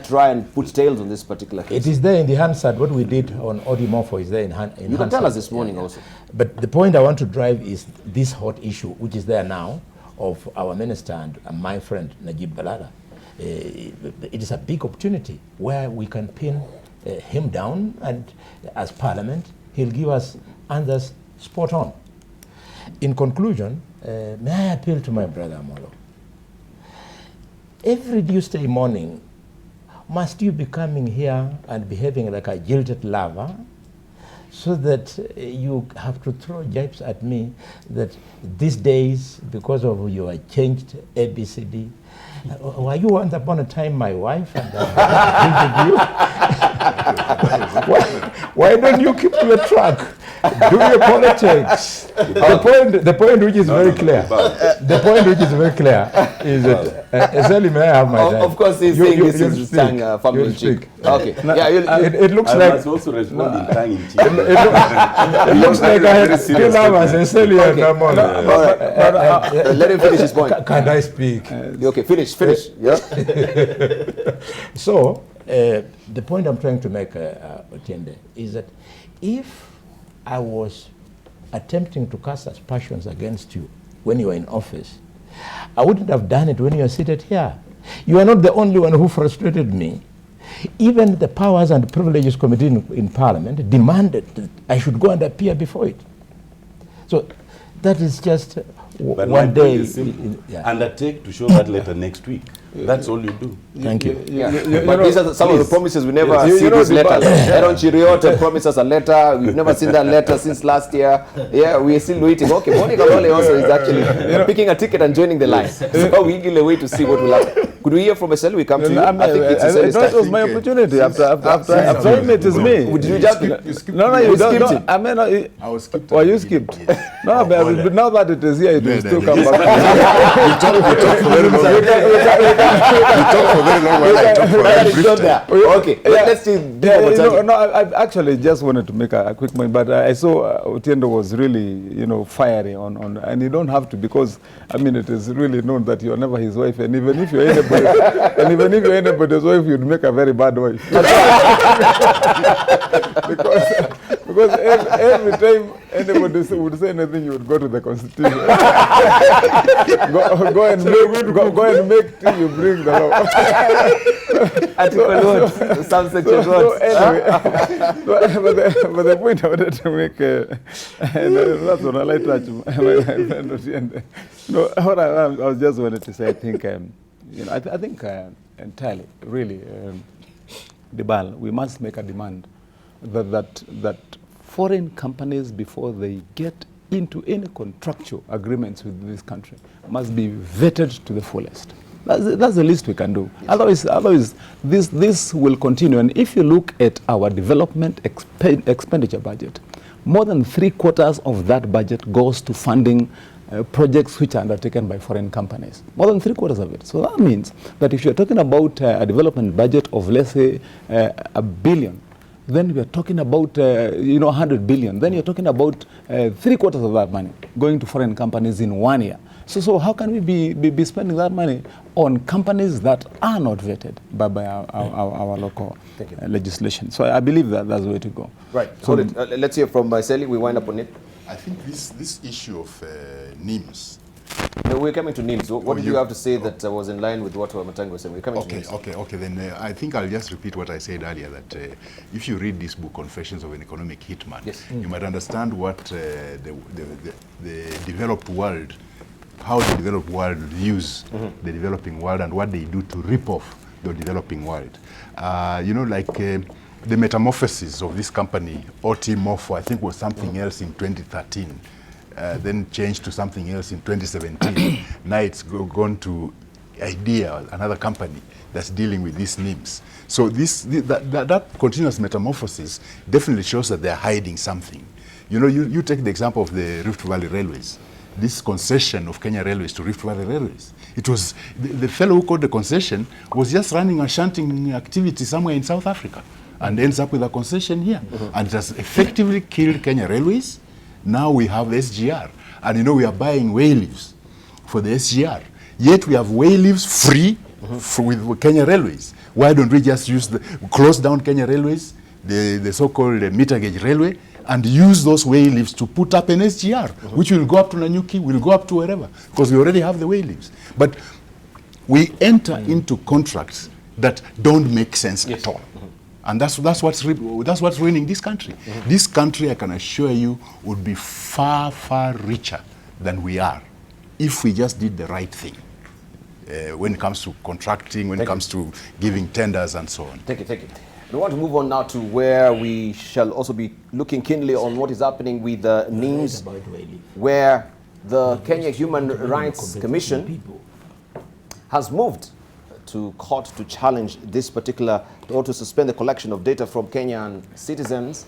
try and put tails on this particular case? it is there in the Hansard. What we did on Otimofo is there in You can Hansard. tell us this morning also. But the point I want to drive is this hot issue, which is there now, of our minister and my friend Najib Balala. It is a big opportunity where we can pin him down, and as Parliament, he'll give us answers spot on. In conclusion, may I appeal to my brother Amolo? Every Tuesday morning, must you be coming here and behaving like a jilted lover, so that you have to throw jibes at me that these days, because of your changed ABCD, were you once upon a time my wife and I why don't you keep to the track? Do your politics. The point which is very clear. The point which is very clear is that Eseli, may I have my time? Of course, he's saying this is Tang family chick. Okay. It looks I like must also respond in tongue in cheek. it looks like I had two lovers, Eseli and Amolo. Let him finish his point. Can I speak? Okay, finish. Yeah. So, the point I'm trying to make, Otiende, is that if I was attempting to cast aspersions against you when you were in office, I wouldn't have done it when you are seated here. You are not the only one who frustrated me. Even the Powers and Privileges Committee in Parliament demanded that I should go and appear before it. So that is just But my one point day. is simple. Undertake to show that letter next week. That's all you do. Thank you. But these are some of the promises we never Yes. see these letters. Aaron Chiriot promised us a letter. We've never seen that letter since last year. Yeah, we're still waiting. Okay, Monica Lole also is actually picking a ticket and joining the line. So we're eagerly wait to see what will happen. Could we hear from Eseli? We come to you. I think it's Eseli's time. It was my opportunity. After him, it is me. Did you jump? You skipped No, me. you don't. skipped No, it. I mean, I was skipped. you skipped. Yes. No, but now that it is here, it will No, still no, come yes. back. You talk for very long. You talk for very long while I talk for That very is brief not time. there. Okay, let's see. I actually just wanted to make a quick point, but I saw Otiendo was really, fiery on, and you don't have to, because I mean it is really known that you are never his wife, and even if you're anybody's wife, you'd make a very bad wife. because every time anybody would say anything, you would go to the Constitution. go and make tea, you bring the law. Article what? Subsection So what? anyway, but the point I wanted to make, and that's what I like to touch my friend Otiende. No, what I was just wanted to say, I think, I think entirely, really, Debarl, we must make a demand that foreign companies, before they get into any contractual agreements with this country, must be vetted to the fullest. That's the least we can do. Yes. Otherwise, this will continue. And if you look at our development expenditure budget, more than 3/4 of that budget goes to funding projects which are undertaken by foreign companies. More than 3/4 of it. So that means that if you're talking about a development budget of, let's say, $1 billion, then we are talking about 100 billion. Then you're talking about 3/4 of that money going to foreign companies in 1 year. So how can we be spending that money on companies that are not vetted by our local legislation? So I believe that that's the way to go. Right. So let's hear from Eseli. We wind up on it. I think this issue of NIMS. No, we're coming to NIMS. What did you have to say that was in line with what Matango was saying? We're coming to NIMS. Okay. Then I think I'll just repeat what I said earlier, that if you read this book, Confessions of an Economic Hitman, yes. You might understand what the developed world, how the developed world views the developing world and what they do to rip off the developing world. The metamorphosis of this company, OT Morpho, I think was something else in 2013. Then changed to something else in 2017. Now it's gone to Idea, another company that's dealing with these NIMS. So that continuous metamorphosis definitely shows that they're hiding something. You take the example of the Rift Valley Railways. This concession of Kenya Railways to Rift Valley Railways. It was, the fellow who called the concession was just running a shunting activity somewhere in South Africa and ends up with a concession here. And it has effectively killed Kenya Railways. Now we have SGR, and we are buying way leaves for the SGR. Yet we have way leaves free with Kenya Railways. Why don't we just close down Kenya Railways, the so-called meter gauge railway, and use those way leaves to put up an SGR, which will go up to Nanyuki, will go up to wherever, because we already have the way leaves. But we enter into contracts that don't make sense at all. And that's what's ruining this country. This country, I can assure you, would be far, far richer than we are if we just did the right thing when it comes to contracting, when it comes to giving tenders and so on. Thank you. We want to move on now to where we shall also be looking keenly on what is happening with the NIMS, where the Kenya Human Rights Commission has moved to court to challenge this particular, or to suspend the collection of data from Kenyan citizens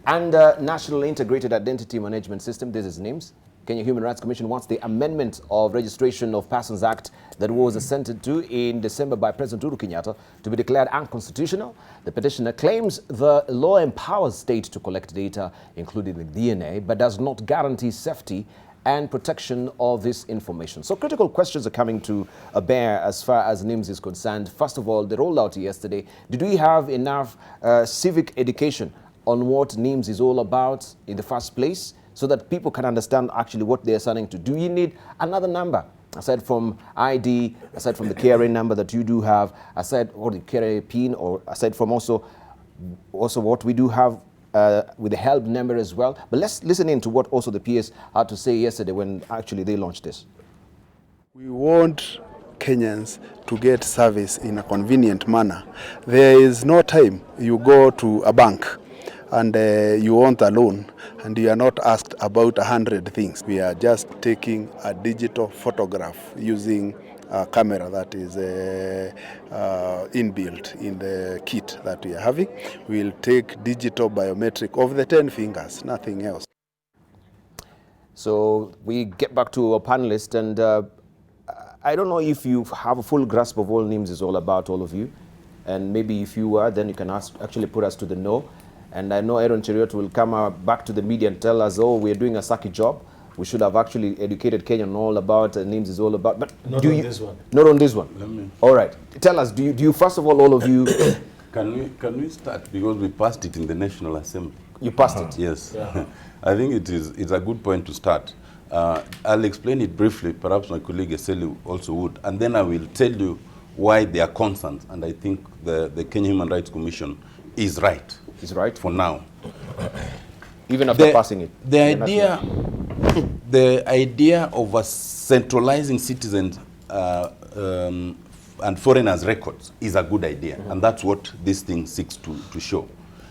and National Integrated Identity Management System, this is NIMS. Kenya Human Rights Commission wants the amendment of Registration of Persons Act that was assented to in December by President Uhuru Kenyatta to be declared unconstitutional. The petitioner claims the law empowers state to collect data, including the DNA, but does not guarantee safety and protection of this information. So critical questions are coming to bear as far as NIMS is concerned. First of all, they rolled out yesterday. Did we have enough civic education on what NIMS is all about in the first place, so that people can understand actually what they're signing to? Do you need another number, aside from ID, aside from the KRA number that you do have, aside or the KRA PIN, or aside from also what we do have with the help number as well? But let's listen in to what also the PS had to say yesterday when actually they launched this. We want Kenyans to get service in a convenient manner. There is no time you go to a bank and you want a loan and you are not asked about 100 things. We are just taking a digital photograph using camera that is inbuilt in the kit that we are having. We'll take digital biometric of the 10 fingers, nothing else. So we get back to our panelists, and I don't know if you have a full grasp of all NIMS is all about, all of you. And maybe if you are, then you can actually put us to the know. And I know Aaron Cheriot will come back to the media and tell us, oh, we're doing a sucky job. We should have actually educated Kenya on all about NIMS is all about. But not on this one. Not on this one. All right. Tell us, do you first of all of you... Can we start? Because we passed it in the National Assembly. You passed it? Yes. Yeah. I think it's a good point to start. I'll explain it briefly, perhaps my colleague Eseli also would, and then I will tell you why they are concerns, and I think the Kenya Human Rights Commission is right. Is right? For now. Even after passing it? The idea of centralizing citizens and foreigners' records is a good idea, and that's what this thing seeks to show.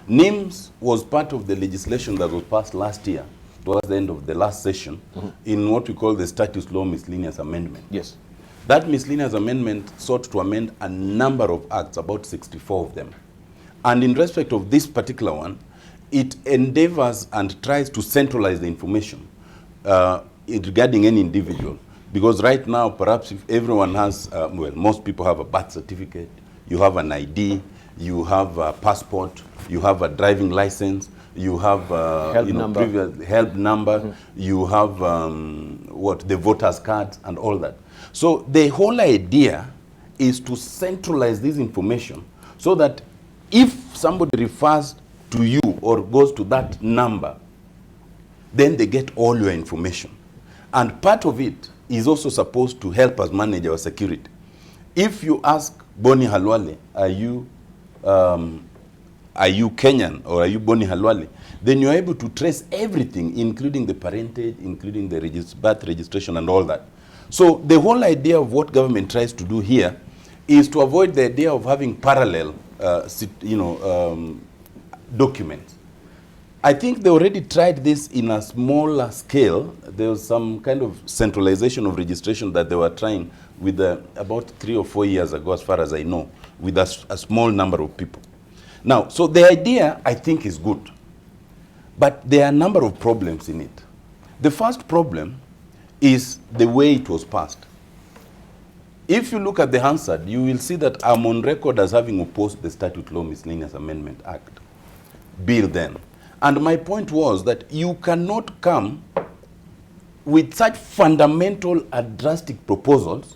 NIMS was part of the legislation that was passed last year, towards the end of the last session, in what we call the Status Law Miscellaneous Amendment. Yes. That miscellaneous amendment sought to amend a number of acts, about 64 of them. And in respect of this particular one, it endeavors and tries to centralize the information regarding any individual. Because right now, perhaps if everyone has, well, most people have a birth certificate, you have an ID, you have a passport, you have a driving license, you have help number, you have the voter's card and all that. So the whole idea is to centralize this information so that if somebody refers to you or goes to that number, then they get all your information. And part of it is also supposed to help us manage our security. If you ask Boni Halwale, are you Kenyan or are you Boni Halwale, then you're able to trace everything, including the parentage, including the birth registration and all that. So the whole idea of what government tries to do here is to avoid the idea of having parallel documents. I think they already tried this in a smaller scale. There was some kind of centralization of registration that they were trying with about 3 or 4 years ago, as far as I know, with a small number of people. Now, so the idea, I think, is good. But there are a number of problems in it. The first problem is the way it was passed. If you look at the Hansard, you will see that I'm on record as having opposed the Statute Law Miscellaneous Amendment Act bill then. And my point was that you cannot come with such fundamental and drastic proposals,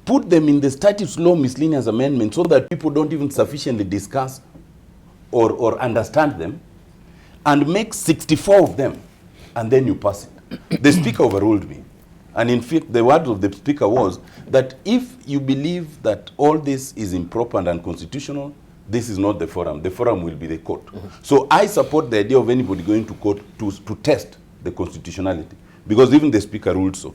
put them in the Statute Law Miscellaneous Amendment so that people don't even sufficiently discuss or understand them, and make 64 of them, and then you pass it. The Speaker overruled me. And in fact, the word of the Speaker was that if you believe that all this is improper and unconstitutional, this is not the forum. The forum will be the court. So I support the idea of anybody going to court to test the constitutionality, because even the Speaker ruled so.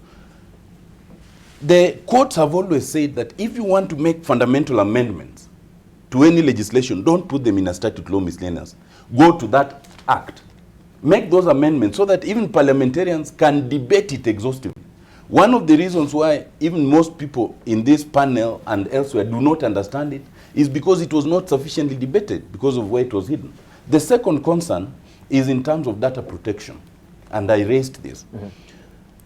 The courts have always said that if you want to make fundamental amendments to any legislation, don't put them in a statute law miscellaneous. Go to that act. Make those amendments so that even parliamentarians can debate it exhaustively. One of the reasons why even most people in this panel and elsewhere do not understand it is because it was not sufficiently debated because of where it was hidden. The second concern is in terms of data protection, and I raised this.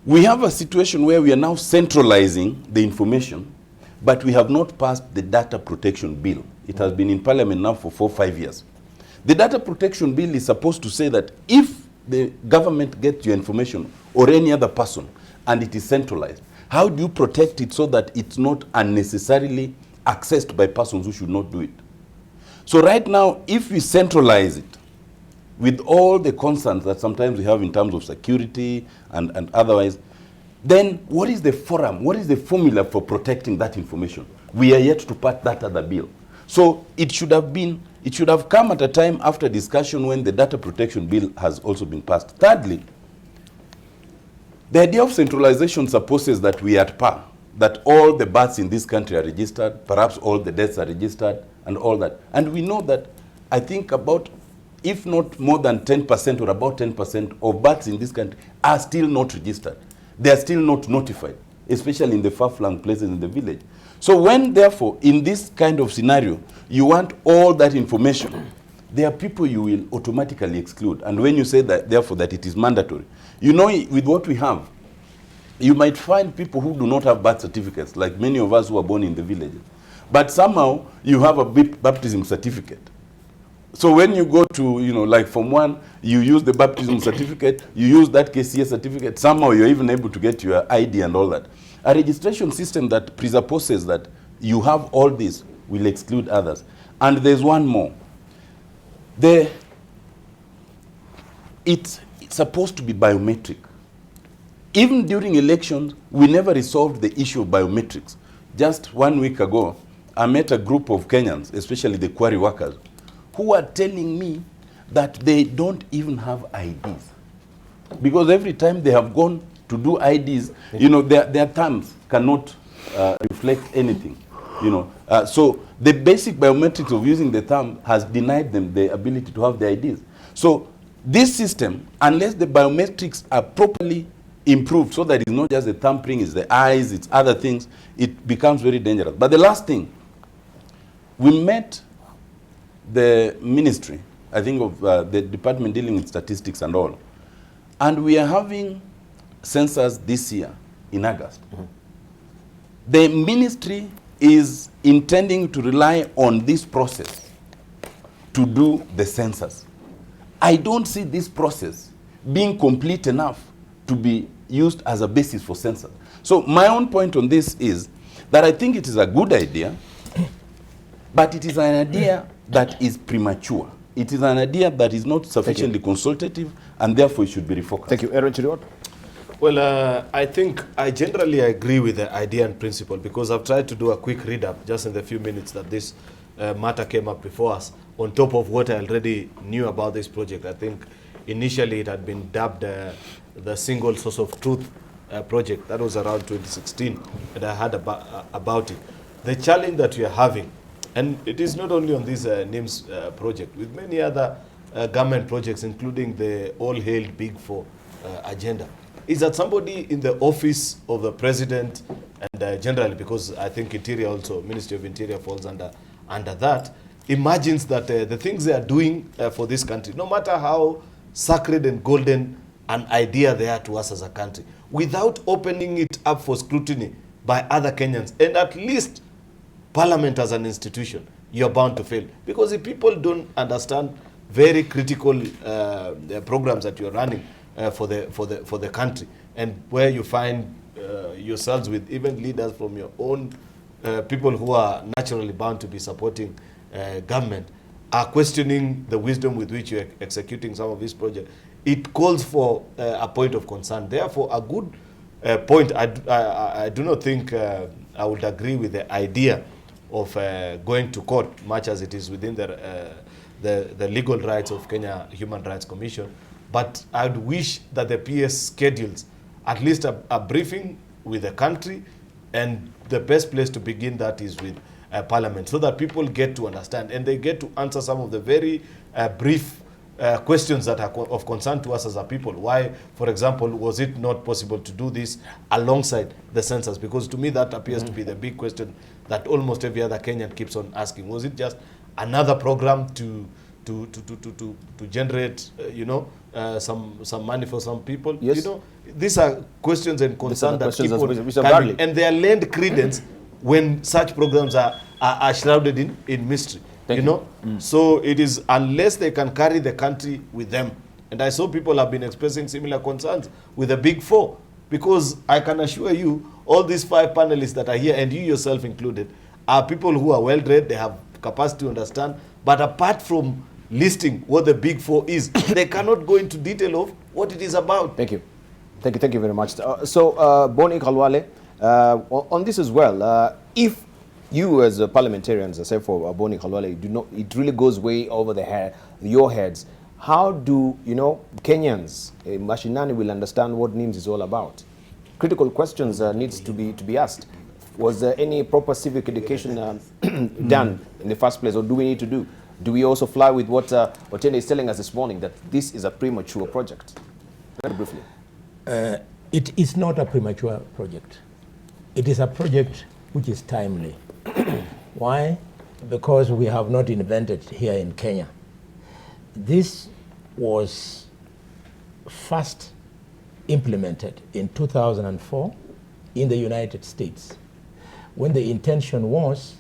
We have a situation where we are now centralizing the information, but we have not passed the data protection bill. It has been in Parliament now for 4 or 5 years. The data protection bill is supposed to say that if the government gets your information or any other person and it is centralized, how do you protect it so that it's not unnecessarily accessed by persons who should not do it? So right now, if we centralize it with all the concerns that sometimes we have in terms of security and otherwise, then what is the forum? What is the formula for protecting that information? We are yet to pass that other bill. So it should have come at a time after discussion when the data protection bill has also been passed. Thirdly, the idea of centralization supposes that we are at par, that all the births in this country are registered, perhaps all the deaths are registered, and all that. And we know that I think about, if not more than 10% or about 10% of births in this country are still not registered. They are still not notified. especially in the far-flung places in the village. So when, therefore, in this kind of scenario, you want all that information, there are people you will automatically exclude. And when you say that, therefore, that it is mandatory, you know, with what we have, you might find people who do not have birth certificates, like many of us who are born in the villages. But somehow, you have a baptism certificate. So when you go to, you know, like Form 1, you use the baptism certificate, you use that KCA certificate, somehow you're even able to get your ID and all that. A registration system that presupposes that you have all this will exclude others. And there's one more. It's supposed to be biometric. Even during elections, we never resolved the issue of biometrics. Just 1 week ago, I met a group of Kenyans, especially the quarry workers, who are telling me that they don't even have IDs. Because every time they have gone to do IDs, you know, their thumbs cannot reflect anything. You know, so the basic biometrics of using the thumb has denied them the ability to have the IDs. So this system, unless the biometrics are properly improved, so that it's not just the thumbprint, it's the eyes, it's other things, it becomes very dangerous. But the last thing, we met the ministry, I think of the department dealing with statistics and all, and we are having census this year in August. Mm-hmm. The ministry is intending to rely on this process to do the census. I don't see this process being complete enough to be used as a basis for census. So my own point on this is that I think it is a good idea, but it is an idea that is premature. It is an idea that is not sufficiently consultative, and therefore it should be refocused. Thank you. Aaron Chiriot? Well, I think I generally agree with the idea and principle, because I've tried to do a quick read-up just in the few minutes that this matter came up before us, on top of what I already knew about this project. I think initially it had been dubbed the single source of truth project. That was around 2016, and I heard about it. The challenge that we are having, and it is not only on this NIMS project, with many other government projects, including the all-hailed Big Four agenda, is that somebody in the office of the president, and generally, because I think Interior also, Ministry of Interior falls under that, imagines that the things they are doing for this country, no matter how sacred and golden an idea they are to us as a country, without opening it up for scrutiny by other Kenyans, and at least Parliament as an institution, you're bound to fail. Because if people don't understand very critical programs that you're running for the country, and where you find yourselves with even leaders from your own people who are naturally bound to be supporting government, are questioning the wisdom with which you're executing some of these projects, it calls for a point of concern. Therefore, a good point, I do not think I would agree with the idea of going to court, much as it is within the legal rights of Kenya Human Rights Commission. But I'd wish that the PS schedules at least a briefing with the country, and the best place to begin that is with Parliament, so that people get to understand and they get to answer some of the very brief questions that are of concern to us as a people. Why, for example, was it not possible to do this alongside the census? Because to me that appears to be the big question that almost every other Kenyan keeps on asking. Was it just another program to generate, some money for some people? Yes. You know, these are questions and concerns that keep on Mr. coming, and they are lend credence when such programs are shrouded in mystery. Thank you know, so it is, unless they can carry the country with them. And I saw people have been expressing similar concerns with the Big Four, because I can assure you, all these 5 panelists that are here, and you yourself included, are people who are well read, they have capacity to understand, but apart from listing what the Big Four is, they cannot go into detail of what it is about. Thank you. Thank you very much. So, Boni Khalwale, on this as well, if you as parliamentarians, say for Boni Khalwale, it really goes way over your heads, how do Kenyans, mashinani, will understand what NIMS is all about? Critical questions needs to be asked. Was there any proper civic education done in the first place, or do we need to do? Do we also fly with what Otiende is telling us this morning, that this is a premature project? Very briefly. It is not a premature project. It is a project which is timely. Why? Because we have not invented here in Kenya. This was first implemented in 2004 in the United States, when the intention was,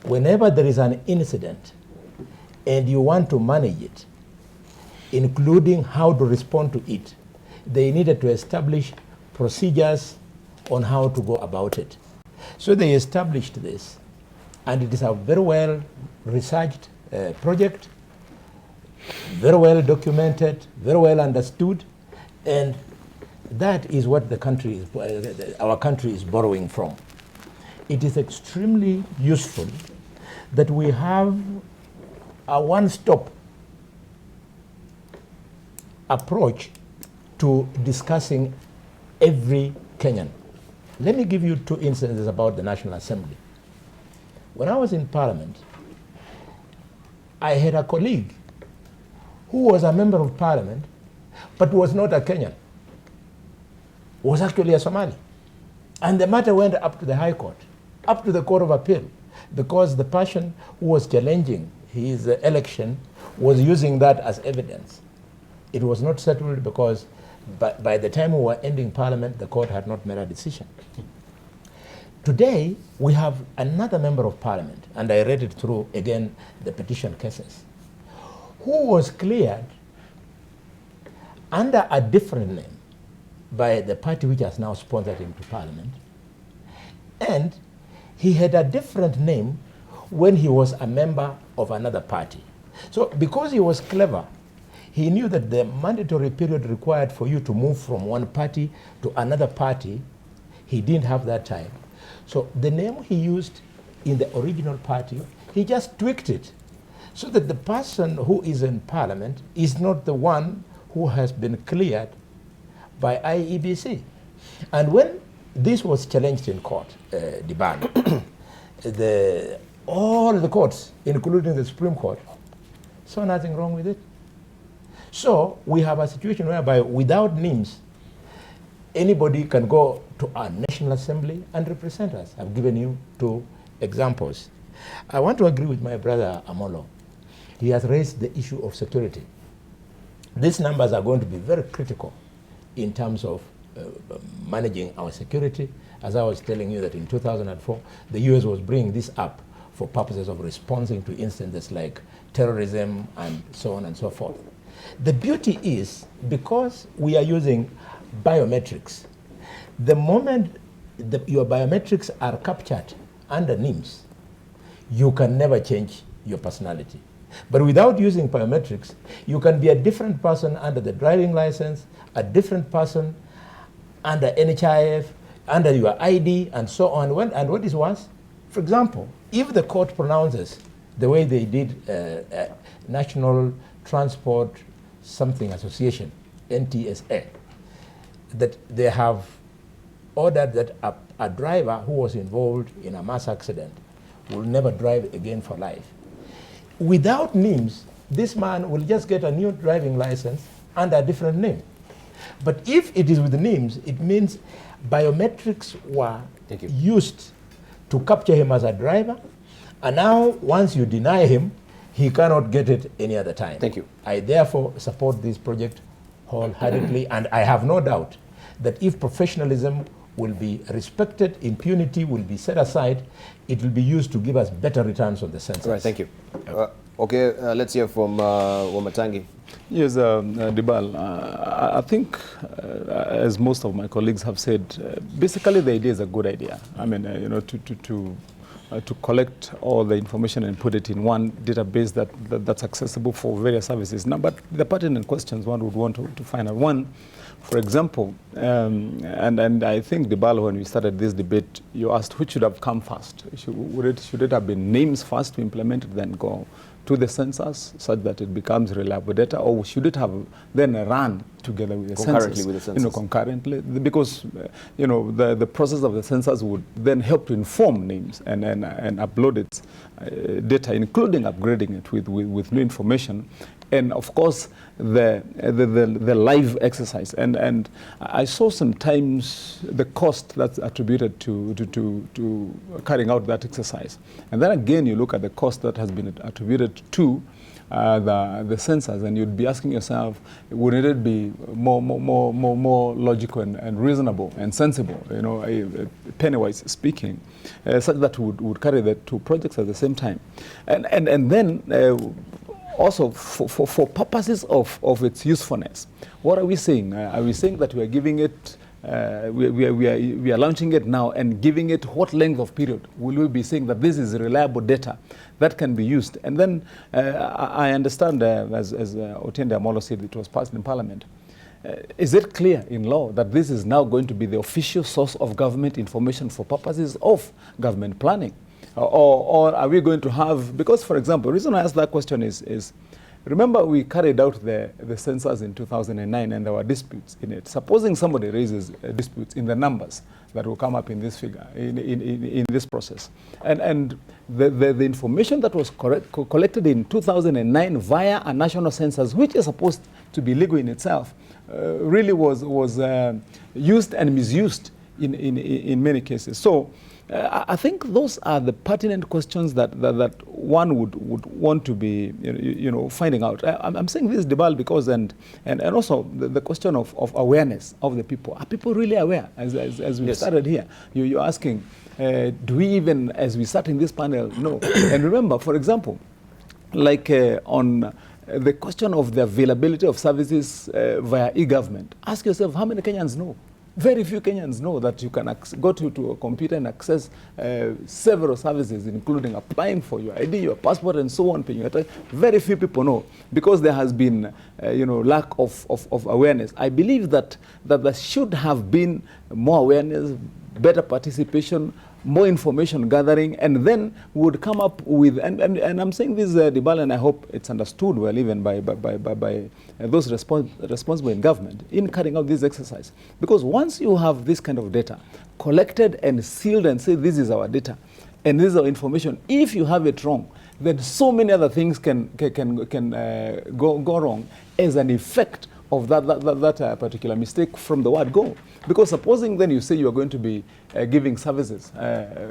whenever there is an incident and you want to manage it, including how to respond to it, they needed to establish procedures on how to go about it. So they established this, and it is a very well researched project, very well documented, very well understood, and that is what the country is, our country is borrowing from. It is extremely useful that we have a one-stop approach to discussing every Kenyan. Let me give you two instances about the National Assembly. When I was in Parliament, I had a colleague who was a member of Parliament but was not a Kenyan, was actually a Somali. And the matter went up to the High Court, up to the Court of Appeal, because the person who was challenging his election was using that as evidence. It was not settled because by the time we were ending Parliament, the court had not made a decision. Today, we have another member of Parliament, and I read it through, again, the petition cases, who was cleared under a different name by the party which has now sponsored him to Parliament. And he had a different name when he was a member of another party. So because he was clever, he knew that the mandatory period required for you to move from one party to another party, he didn't have that time. So the name he used in the original party, he just tweaked it so that the person who is in Parliament is not the one who has been cleared by IEBC. And when this was challenged in court, Debarl, all the courts, including the Supreme Court, saw nothing wrong with it. So we have a situation whereby without names, anybody can go to our National Assembly and represent us. I've given you two examples. I want to agree with my brother Amolo. He has raised the issue of security. These numbers are going to be very critical in terms of managing our security. As I was telling you that in 2004, the US was bringing this up for purposes of responding to incidents like terrorism and so on and so forth. The beauty is, because we are using biometrics, the moment your biometrics are captured under NIMS, you can never change your personality. But without using biometrics, you can be a different person under the driving license, a different person under NHIF, under your ID, and so on. And what is worse, for example, if the court pronounces the way they did National Transport Something Association, NTSA, that they have ordered that a driver who was involved in a mass accident will never drive again for life. Without names, this man will just get a new driving license under a different name. But if it is with names, it means biometrics were used to capture him as a driver, and now once you deny him, he cannot get it any other time. Thank you. I therefore support this project wholeheartedly, and I have no doubt that if professionalism will be respected, impunity will be set aside, it will be used to give us better returns on the census. Right, thank you. Let's hear from Wamatangi. Yes, Debarl, I think, as most of my colleagues have said, basically the idea is a good idea. I mean, to collect all the information and put it in one database that's accessible for various services. Now, but the pertinent questions one would want to find out. One, for example, and I think, Debarl, when we started this debate, you asked which should have come first. Should it have been names first to implement it, then go to the census such that it becomes reliable data, or should it have then run together with the census? With the census. Concurrently, because the process of the census would then help to inform names and upload its data, including upgrading it with new information. and of course the live exercise. And I saw sometimes the cost that's attributed to carrying out that exercise. And then again, you look at the cost that has been attributed to the census, and you'd be asking yourself, wouldn't it be more logical and reasonable and sensible, penny-wise speaking, such that would carry the two projects at the same time, and then also for purposes of its usefulness. What are we saying? Are we saying that we are giving it? We are launching it now and giving it what length of period? Will we be saying that this is reliable data that can be used? And then I understand, as Otiende Amolo said, it was passed in Parliament. Is it clear in law that this is now going to be the official source of government information for purposes of government planning? Or are we going to have, because for example, the reason I asked that question is remember we carried out the census in 2009 and there were disputes in it. Supposing somebody raises disputes in the numbers that will come up in this figure, in this process. And the information that was collected in 2009 via a national census, which is supposed to be legal in itself, really was used and misused in many cases. So I think those are the pertinent questions that one would want to be finding out. I'm saying this, Debarl, because and also the question of awareness of the people. Are people really aware? As we Yes. started here, you're asking, do we even, as we sat in this panel, know? And remember, for example, like on the question of the availability of services via e-government, ask yourself, how many Kenyans know? Very few Kenyans know that you can go to a computer and access several services, including applying for your ID, your passport, and so on. Very few people know, because there has been lack of awareness. I believe that there should have been more awareness, better participation, more information gathering, and then we would come up with, and I'm saying this, Debarl, and I hope it's understood well even by those responsible in government in carrying out this exercise. Because once you have this kind of data collected and sealed and say this is our data and this is our information, if you have it wrong, then so many other things can go wrong as an effect of that particular mistake from the word go. Because supposing then you say you are going to be giving services,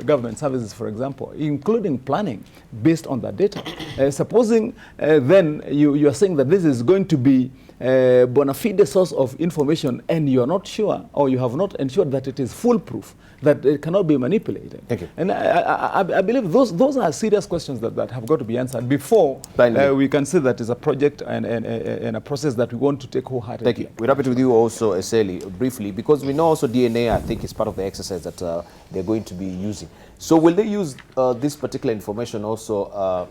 government services, for example, including planning based on that data. Supposing then you are saying that this is going to be a bona fide source of information and you are not sure, or you have not ensured that it is foolproof, that it cannot be manipulated. Thank you. And I believe those are serious questions that have got to be answered before we can say that is a project and a process that we want to take wholeheartedly. Thank you. We're happy with you also, Eseli, briefly, because we know also DNA, I think, is part of the exercise that they're going to be using. So will they use this particular information also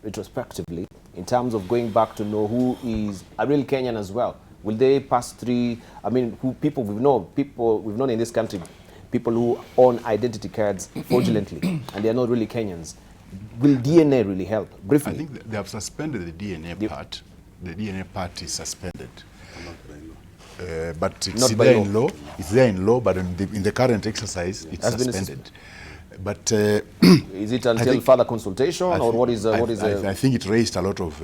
retrospectively in terms of going back to know who is a real Kenyan as well? Will they pass through, I mean, people we've known in this country, people who own identity cards fraudulently and they're not really Kenyans. Will DNA really help? Briefly. I think they have suspended the DNA part. The DNA part is suspended. But it's Not by there law. in law. It's there in law, but in the current exercise, it's Has been suspended. But Is it until think- further consultation, or what is I think it raised a lot of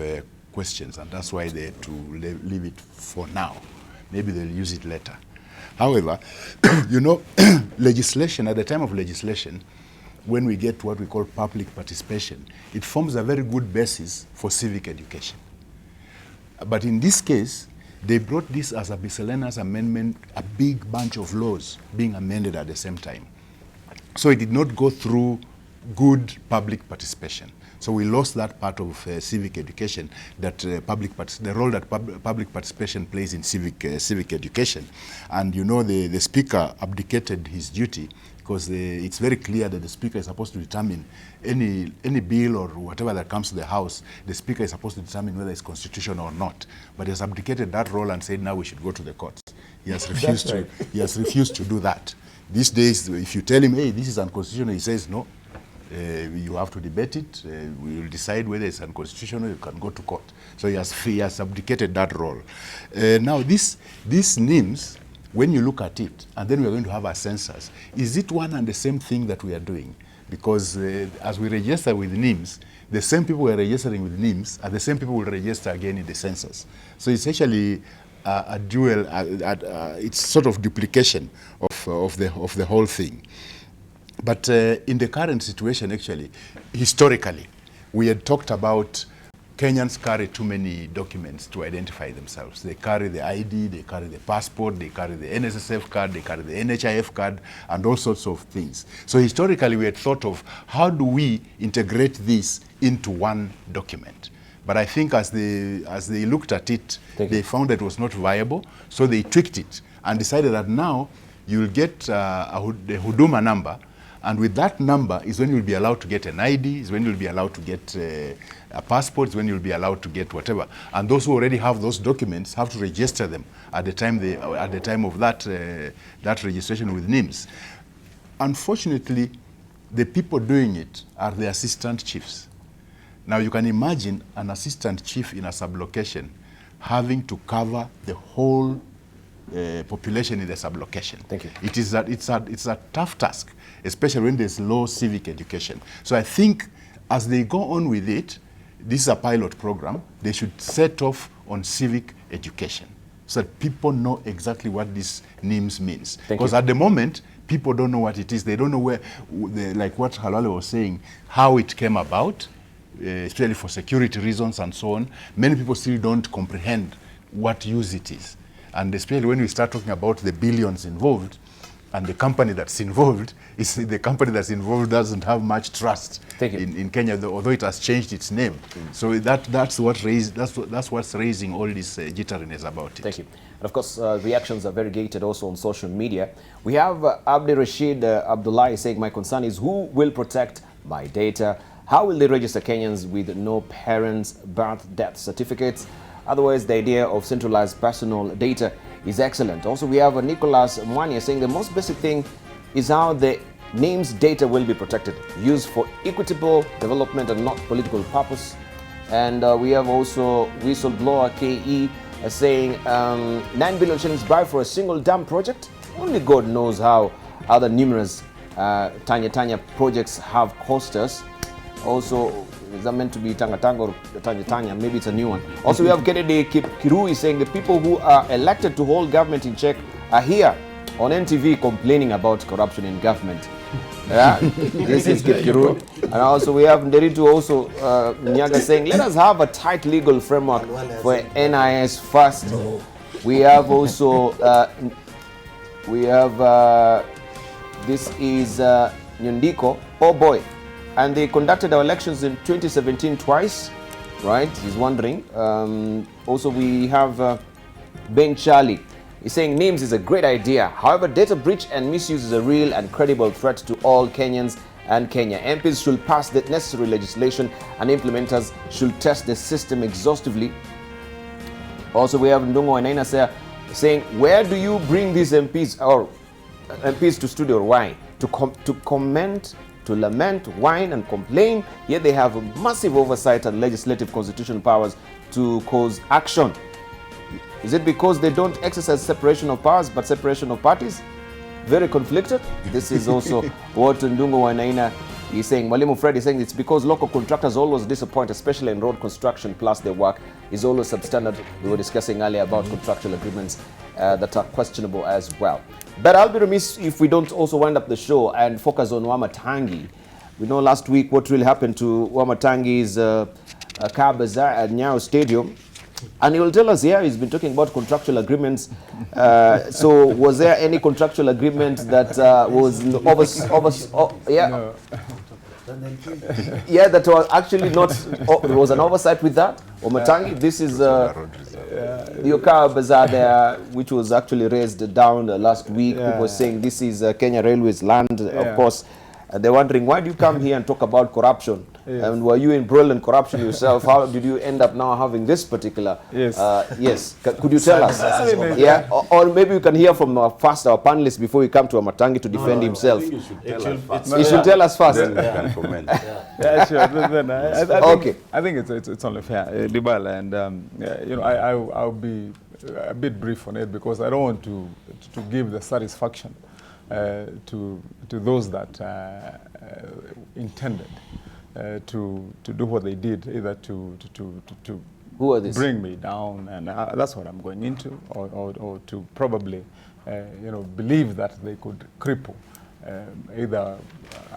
questions, and that's why they had to leave it for now. Maybe they'll use it later. However, legislation, at the time of legislation, when we get what we call public participation, it forms a very good basis for civic education. But in this case, they brought this as a miscellaneous amendment, a big bunch of laws being amended at the same time. So it did not go through good public participation. So we lost that part of civic education, that the role that public participation plays in civic education. And the speaker abdicated his duty, because it's very clear that the speaker is supposed to determine any bill or whatever that comes to the House. The speaker is supposed to determine whether it's constitutional or not. But he has abdicated that role and said now we should go to the courts. He has refused to. He has refused to do that. These days, if you tell him, hey, this is unconstitutional, he says no. You have to debate it. We will decide whether it's unconstitutional. You can go to court. So he has abdicated that role. Now, these names, when you look at it, and then we're going to have a census, is it one and the same thing that we are doing? because as we register with names, the same people who are registering with names are the same people who will register again in the census. So it's actually a dual, it's sort of duplication of the whole thing. But in the current situation, actually, historically, we had talked about Kenyans carry too many documents to identify themselves. They carry the ID, they carry the passport, they carry the NSSF card, they carry the NHIF card, and all sorts of things. So historically, we had thought of how do we integrate this into one document. But I think as they looked at it, they found that it was not viable, so they tweaked it and decided that now you'll get the Huduma number, and with that number is when you'll be allowed to get an ID, is when you'll be allowed to get a passport, is when you'll be allowed to get whatever. And those who already have those documents have to register them at the time of that registration with NIMS. Unfortunately, the people doing it are the assistant chiefs. Now you can imagine an assistant chief in a sublocation having to cover the whole population in the sublocation. Thank you. It's a tough task, especially when there's low civic education. So I think as they go on with it, this is a pilot program, they should set off on civic education so that people know exactly what this NIMS means. Because at the moment, people don't know what it is. They don't know where, like what Halale was saying, how it came about, especially for security reasons and so on. Many people still don't comprehend what use it is. And especially when we start talking about the billions involved, and the company that's involved, the company that's involved doesn't have much trust in Kenya, although it has changed its name. So that's what's raising all this jitteriness about it. Thank you. And of course, reactions are variegated also on social media. We have Abdi Rashid Abdullahi saying, my concern is who will protect my data? How will they register Kenyans with no parents' birth death certificates? Otherwise, the idea of centralized personal data is excellent. Also, we have Nicholas Mwanya saying the most basic thing is how the names data will be protected, used for equitable development and not political purpose. And we have also whistleblower KE saying 9 billion shillings bribe for a single dam project. Only God knows how other numerous Tanya projects have cost us. Also, is that meant to be Tanga or Tanya? Maybe it's a new one. Also, we have Kennedy Kirui saying the people who are elected to hold government in check are here on NTV complaining about corruption in government. Yeah, this is Kip Kirui. And also we have Nderitu also Nyaga saying let us have a tight legal framework for NIS first. We have also this is Nyundiko. Oh boy. And they conducted our elections in 2017 twice, right? He's wondering. Also, we have Ben Charlie. He's saying names is a great idea. However, data breach and misuse is a real and credible threat to all Kenyans and Kenya. MPs should pass the necessary legislation and implementers should test the system exhaustively. Also, we have Ndungo Enaina saying, where do you bring these MPs to studio? Why? To comment, to lament, whine and complain, yet they have a massive oversight and legislative constitutional powers to cause action. Is it because they don't exercise separation of powers but separation of parties? Very conflicted. This is also what Ndungo Wanaina is saying. Mwalimu Fred is saying it's because local contractors always disappoint, especially in road construction, plus their work is always substandard. We were discussing earlier about contractual agreements that are questionable as well. But I'll be remiss if we don't also wind up the show and focus on Wamatangi. We know last week what really happened to Wamatangi's car bazaar at Nyayo Stadium. And he will tell us here, he's been talking about contractual agreements. So was there any contractual agreement that was that was actually not, there was an oversight with that? Wamatangi, this is the car bazaar there, which was actually raised down last week. People were saying this is Kenya Railways land, of course. They're wondering, why do you come here and talk about corruption? And were you embroiled in corruption yourself? How did you end up now having this particular? Yes. Could you tell us? Yeah. Or maybe you can hear from our panelists before we come to Wamatangi to defend himself. I think you should tell us first. He should tell us first. Then you can comment. Yeah, sure. I think it's only fair, Debarl, and I'll be a bit brief on it because I don't want to give the satisfaction to those that intended to do what they did, either to Who are these? bring me down, and that's what I'm going into, or to probably, believe that they could cripple either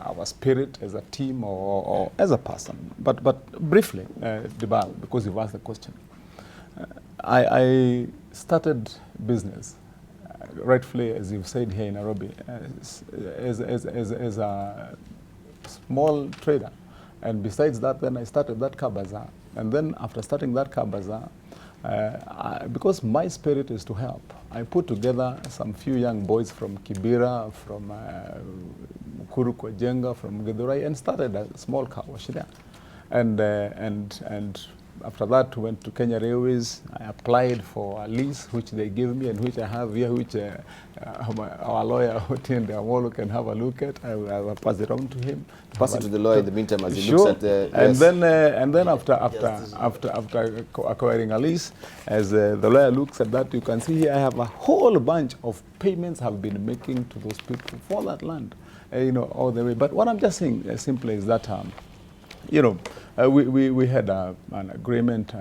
our spirit as a team or as a person. But briefly, Debarl, because you've asked the question, I started business, rightfully, as you've said here in Nairobi, as a small trader. And besides that, then I started that car bazaar. And then after starting that car bazaar, because my spirit is to help, I put together some few young boys from Kibera, from Mukuru Kwejenga, from Githurai, and started a small car wash there. And after that, went to Kenya Railways. I applied for a lease, which they gave me, and which I have here, which our lawyer, Otinde Amolo, can have a look at. I will pass it on to him. Pass it to the lawyer in the meantime as he sure. looks at the... And yes. then after acquiring a lease, as the lawyer looks at that, you can see here I have a whole bunch of payments have been making to those people for that land, all the way. But what I'm just saying simply is that, we had an agreement.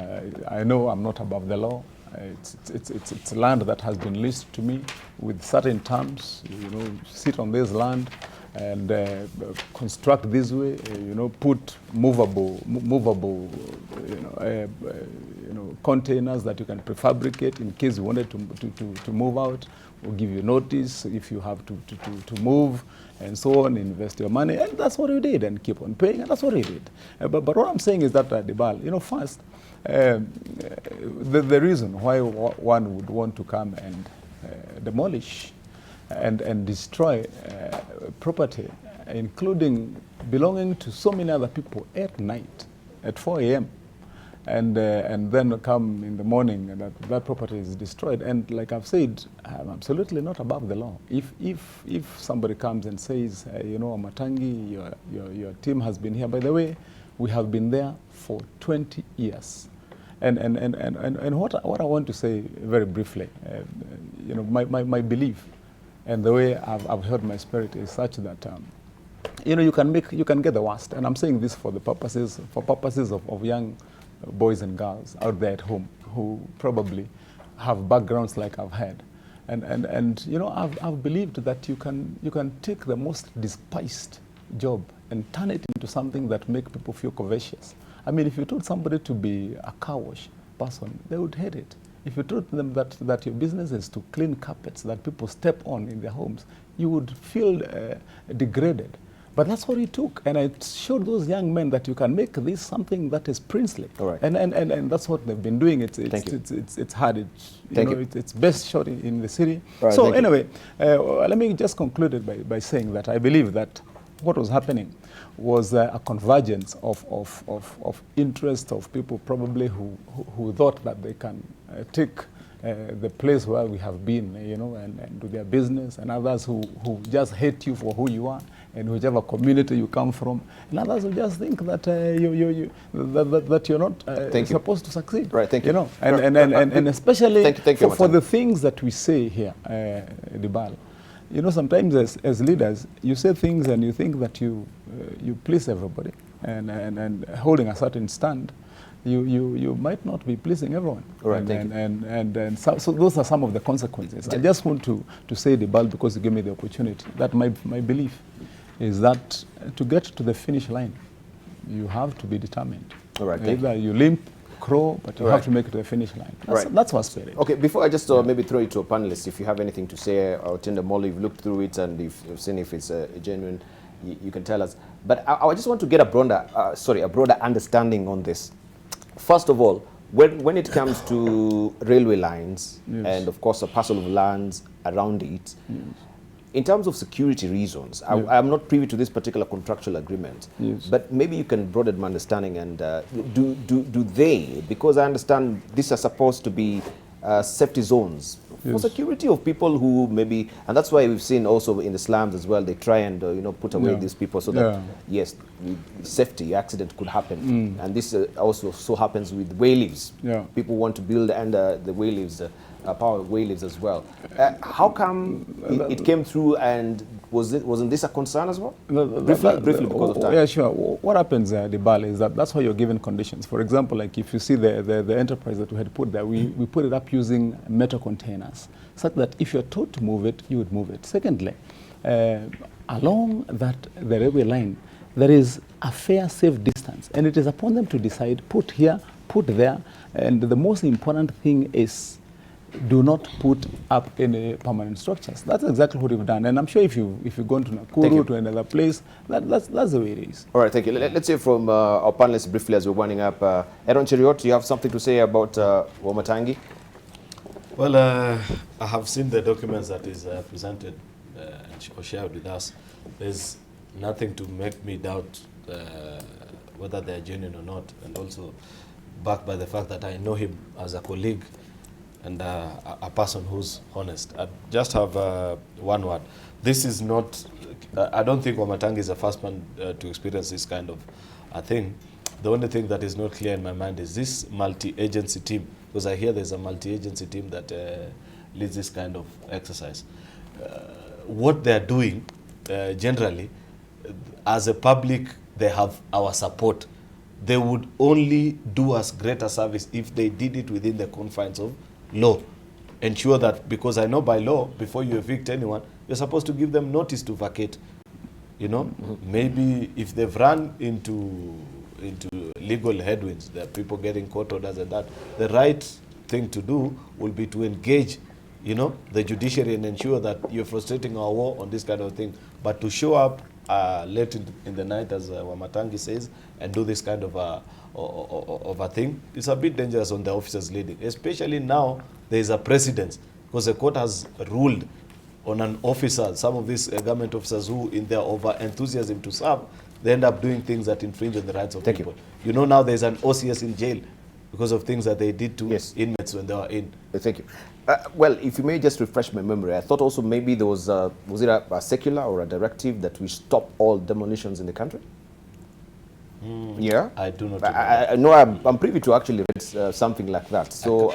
I know I'm not above the law. It's land that has been leased to me with certain terms. Sit on this land and construct this way. Put movable containers that you can prefabricate in case you wanted to move out. We'll give you notice if you have to move, and so on, invest your money. And that's what we did, and keep on paying, and that's what we did. But what I'm saying is that, Debarl, first, the reason why one would want to come and demolish and destroy property, including belonging to so many other people at night, at 4 a.m., and then come in the morning and that property is destroyed. And like I've said, I'm absolutely not above the law. If somebody comes and says, Matangi, your team has been here. By the way, we have been there for 20 years. And what I want to say very briefly, my belief and the way I've heard my spirit is such that you can get the worst. And I'm saying this for purposes of young boys and girls out there at home who probably have backgrounds like I've had, and I've believed that you can take the most despised job and turn it into something that make people feel covetous. I mean, if you told somebody to be a car wash person, they would hate it. If you told them that your business is to clean carpets that people step on in their homes, you would feel degraded. But that's what he took, and I showed those young men that you can make this something that is princely. All right. And that's what they've been doing. It's hard. It's best shot in the city. Right, so anyway, let me just conclude it by saying that I believe that what was happening was a convergence of interest of people probably who thought that they can take the place where we have been, and do their business, and others who just hate you for who you are, and whichever community you come from, and others will just think that that you're not supposed to succeed. Right. Thank you. And especially thank you for the things that we say here, Debarl. Sometimes as leaders, you say things and you think that you please everybody, and holding a certain stand, you might not be pleasing everyone. Right, so those are some of the consequences. I just want to say, Debarl, because you gave me the opportunity, that my belief is that to get to the finish line, you have to be determined. All right, either you limp, crawl, but you have to make it to the finish line. That's our spirit. Okay, before I just maybe throw it to a panelist, if you have anything to say, or Otinde Amolo, you've looked through it and you've seen if it's genuine, you can tell us. But I just want to get a broader understanding on this. First of all, when it comes to railway lines, yes, and of course a parcel of lands around it, yes, in terms of security reasons, yes, I'm not privy to this particular contractual agreement, yes, but maybe you can broaden my understanding. And do they, because I understand these are supposed to be safety zones for security of people who maybe, and that's why we've seen also in the slums as well, they try and put away these people so that yes, safety accident could happen. And this also so happens with way leaves. People want to build under the way leaves, power way leaves as well. How come it came through, and wasn't this a concern as well? Briefly because of time. Yeah, sure. What happens, Debarl, is that's why you're given conditions. For example, like if you see the enterprise that we had put there, we put it up using metal containers, such that if you're told to move it, you would move it. Secondly, along the railway line, there is a fair, safe distance, and it is upon them to decide, put here, put there, and the most important thing is do not put up any permanent structures. That's exactly what we've done, and I'm sure if you've gone to Nakuru, to another place, that's the way it is. All right, thank you. Let's hear from our panelists briefly as we're winding up. Aaron Cheriot, do you have something to say about Wamatangi? Well, I have seen the documents that is presented or shared with us. There's nothing to make me doubt whether they're genuine or not, and also backed by the fact that I know him as a colleague and a person who's honest. I just have one word. This is not, I don't think Wamatangi is the first man to experience this kind of a thing. The only thing that is not clear in my mind is this multi-agency team, because I hear there's a multi-agency team that leads this kind of exercise. What they're doing, generally, as a public, they have our support. They would only do us greater service if they did it within the confines of law. Ensure that, because I know by law, before you evict anyone, you're supposed to give them notice to vacate. Maybe if they've run into legal headwinds, there are people getting court orders and that, the right thing to do will be to engage, the judiciary and ensure that you're frustrating our war on this kind of thing. But to show up late in the night, as Wamatangi says, and do this kind of a thing, it's a bit dangerous on the officers leading, especially now there is a precedence, because the court has ruled on an officer, some of these government officers who, in their over-enthusiasm to serve, they end up doing things that infringe on the rights of people. Now there's an OCS in jail because of things that they did to inmates when they were in. Thank you. Well, if you may just refresh my memory, I thought also maybe there was it a circular or a directive that we stop all demolitions in the country? Yeah? I do not know. I'm privy to actually read something like that. So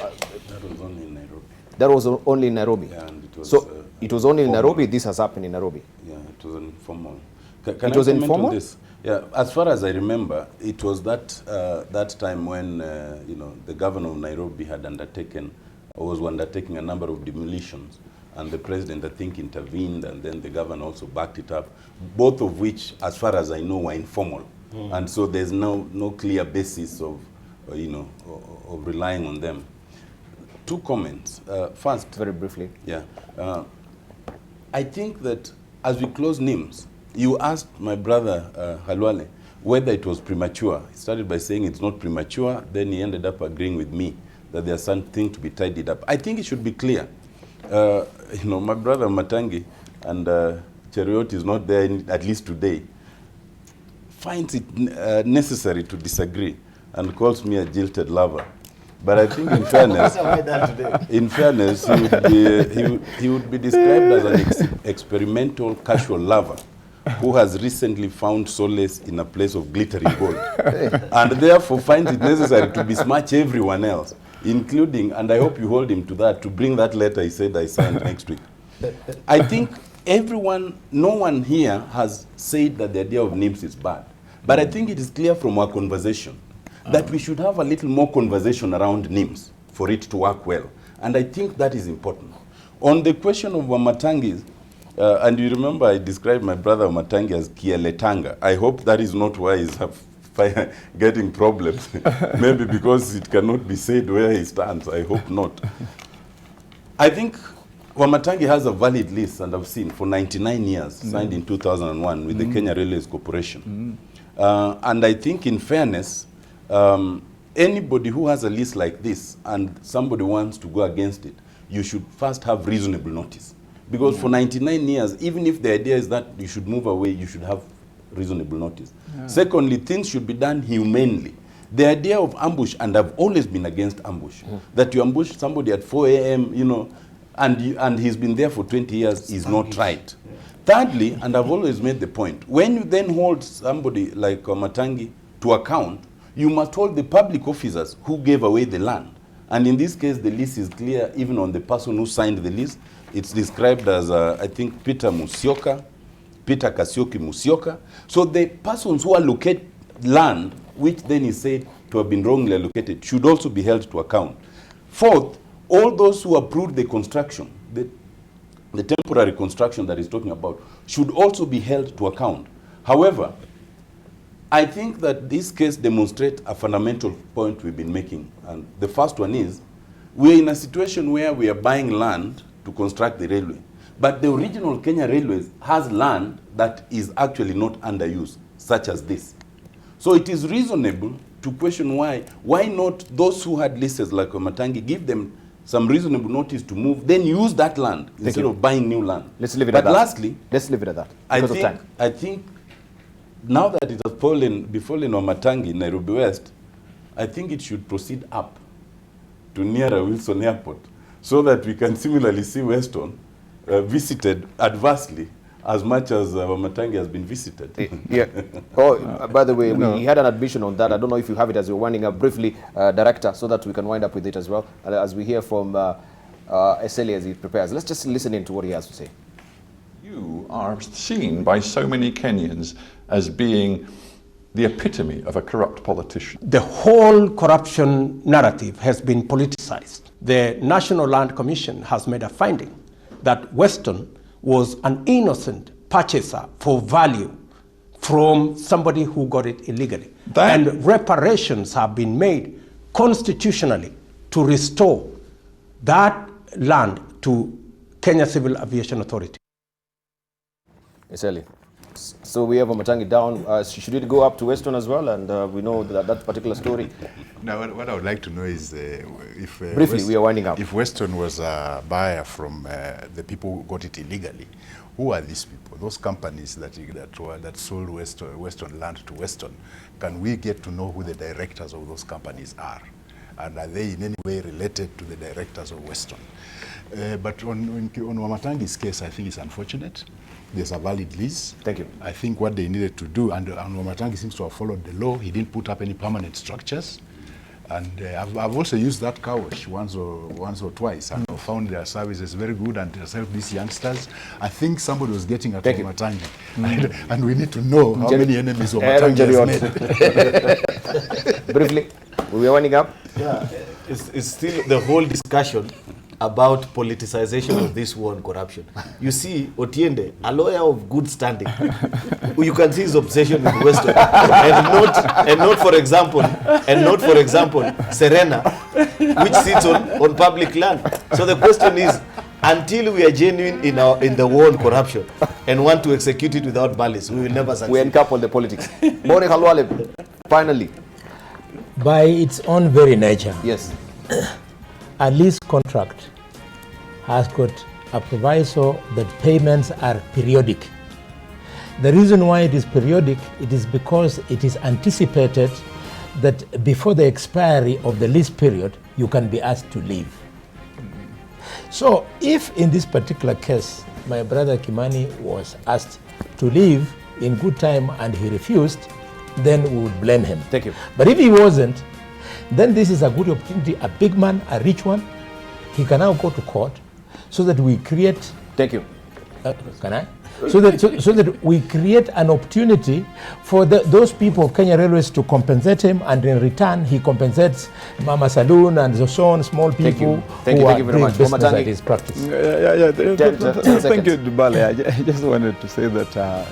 that was only in Nairobi. That was only in Nairobi? Yeah, and it was, so it was only in Nairobi, this has happened in Nairobi? Yeah, it was informal. It was informal? This? Yeah, as far as I remember, it was that time when the governor of Nairobi had undertaken a number of demolitions, and the president, I think, intervened, and then the governor also backed it up, both of which, as far as I know, were informal. And so there's no clear basis of relying on them. Two comments. First, very briefly. Yeah. I think that as we close NIMS, you asked my brother Halwale whether it was premature. He started by saying it's not premature, then he ended up agreeing with me that there's something to be tidied up. I think it should be clear. My brother Matangi, and Cheriot is not there, at least today, finds it necessary to disagree and calls me a jilted lover. But I think, in fairness, he would be described as an experimental casual lover who has recently found solace in a place of glittering gold, and therefore finds it necessary to besmirch everyone else, including, and I hope you hold him to that, to bring that letter he said I signed next week. I think no one here has said that the idea of NIMS is bad, but I think it is clear from our conversation that we should have a little more conversation around NIMS for it to work well. And I think that is important. On the question of Wamatangi, and you remember I described my brother Wamatangi as Kieletanga. I hope that is not why he's getting problems. Maybe because it cannot be said where he stands. I hope not. I think Wamatangi has a valid lease, and I've seen, for 99 years, signed in 2001 with the Kenya Railways Corporation. And I think, in fairness, anybody who has a lease like this and somebody wants to go against it, you should first have reasonable notice. Because for 99 years, even if the idea is that you should move away, you should have reasonable notice. Secondly, things should be done humanely. The idea of ambush, and I've always been against ambush, that you ambush somebody at 4 a.m., and he's been there for 20 years is not right. Thirdly, and I've always made the point, when you then hold somebody like Matangi to account, you must hold the public officers who gave away the land. And in this case, the lease is clear, even on the person who signed the lease. It's described as, I think, Peter Kasioki Musyoka. So the persons who allocate land, which then is said to have been wrongly allocated, should also be held to account. Fourth, all those who approved the construction, the temporary construction that he's talking about, should also be held to account. However, I think that this case demonstrates a fundamental point we've been making. And the first one is, we're in a situation where we are buying land to construct the railway. But the original Kenya Railways has land that is actually not under use, such as this. So it is reasonable to question why not those who had leases like Matangi, give them some reasonable notice to move, then use that land instead of buying new land. Let's leave it at that. But lastly, let's leave it at that. I think now that it has befallen Matangi in Nairobi West, I think it should proceed up to nearer Wilson Airport so that we can similarly see Weston visited adversely as much as Matangi has been visited. Yeah. Oh, by the way, we had an admission on that. I don't know if you have it as you're winding up briefly, Director, so that we can wind up with it as well, as we hear from Eseli as he prepares. Let's just listen in to what he has to say. You are seen by so many Kenyans as being the epitome of a corrupt politician. The whole corruption narrative has been politicized. The National Land Commission has made a finding that Weston was an innocent purchaser for value from somebody who got it illegally. And reparations have been made constitutionally to restore that land to Kenya Civil Aviation Authority. Eseli. So we have Matangi down. Should it go up to Weston as well? And we know that particular story. Now, what I would like to know is if briefly, we are winding up. If Weston was a buyer from the people who got it illegally, who are these people? Those companies that sold Weston land to Weston. Can we get to know who the directors of those companies are? And are they in any way related to the directors of Weston? But on Wamatangi's case, I think it's unfortunate. There's a valid lease. Thank you. I think what they needed to do, and Wamatangi seems to have followed the law. He didn't put up any permanent structures. And I've also used that car wash once or twice, and I found their services very good, and has helped these youngsters. I think somebody was getting at Wamatangi, and we need to know how many enemies Wamatangi has made. Briefly, we are winding up. Yeah, it's still the whole discussion about politicization of this war on corruption. You see, Otiende, a lawyer of good standing, you can see his obsession with Weston, and not for example, Serena, which sits on public land. So the question is, until we are genuine in the war on corruption and want to execute it without malice, we will never succeed. We encouple the politics. Mori Halwale, finally. By its own very nature, yes, a lease contract has got a proviso that payments are periodic. The reason why it is periodic, it is because it is anticipated that before the expiry of the lease period, you can be asked to leave. So if in this particular case, my brother Kimani was asked to leave in good time and he refused, then we would blame him. Thank you. But if he wasn't, then this is a good opportunity. A big man, a rich one, he can now go to court so that we create... Thank you. Can I? So that we create an opportunity for those people of Kenya Railways to compensate him, and in return he compensates Mama Saloon and so on, small people thank you very much. business at his practice. Thank you, Debarl. I just wanted to say that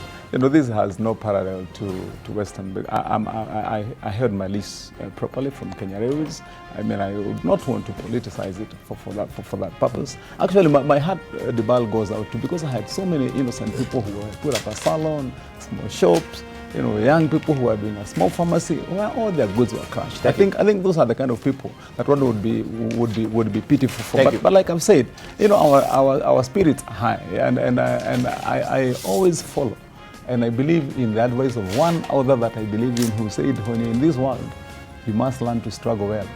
this has no parallel to Western. I heard my lease properly from Kenya Railways. I mean, I would not want to politicize it for that purpose. Actually, my heart, Debarl, goes out to, because I had so many innocent people who were put up a salon, small shops, young people who are doing a small pharmacy, where all their goods were crushed. I think those are the kind of people that one would be pitiful for. But like I've said, our spirits are high, and I always follow. And I believe in the advice of one author that I believe in, who said, when you're in this world, you must learn to struggle well.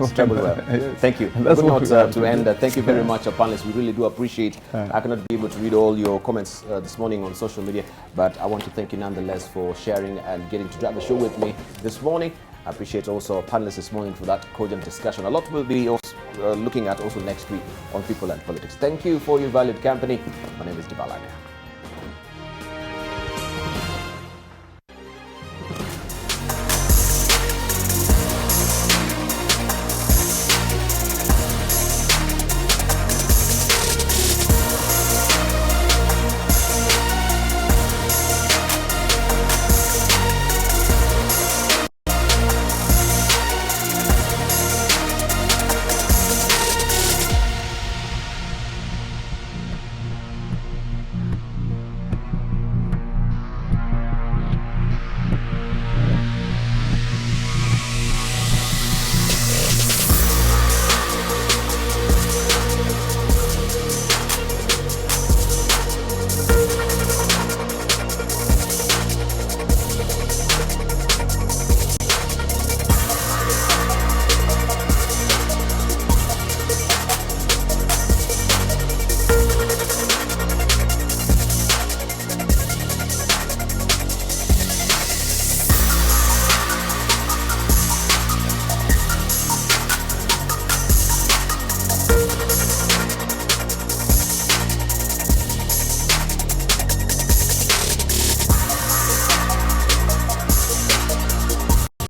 Struggle well. Yes. Thank you. That's Good what note we have to end. Thank you very much, our panelists. We really do appreciate. I cannot be able to read all your comments this morning on social media, but I want to thank you nonetheless for sharing and getting to drive the show with me this morning. I appreciate also our panelists this morning for that cogent discussion. A lot we'll be also, looking at also next week on People and Politics. Thank you for your valued company. My name is Debarl Inea.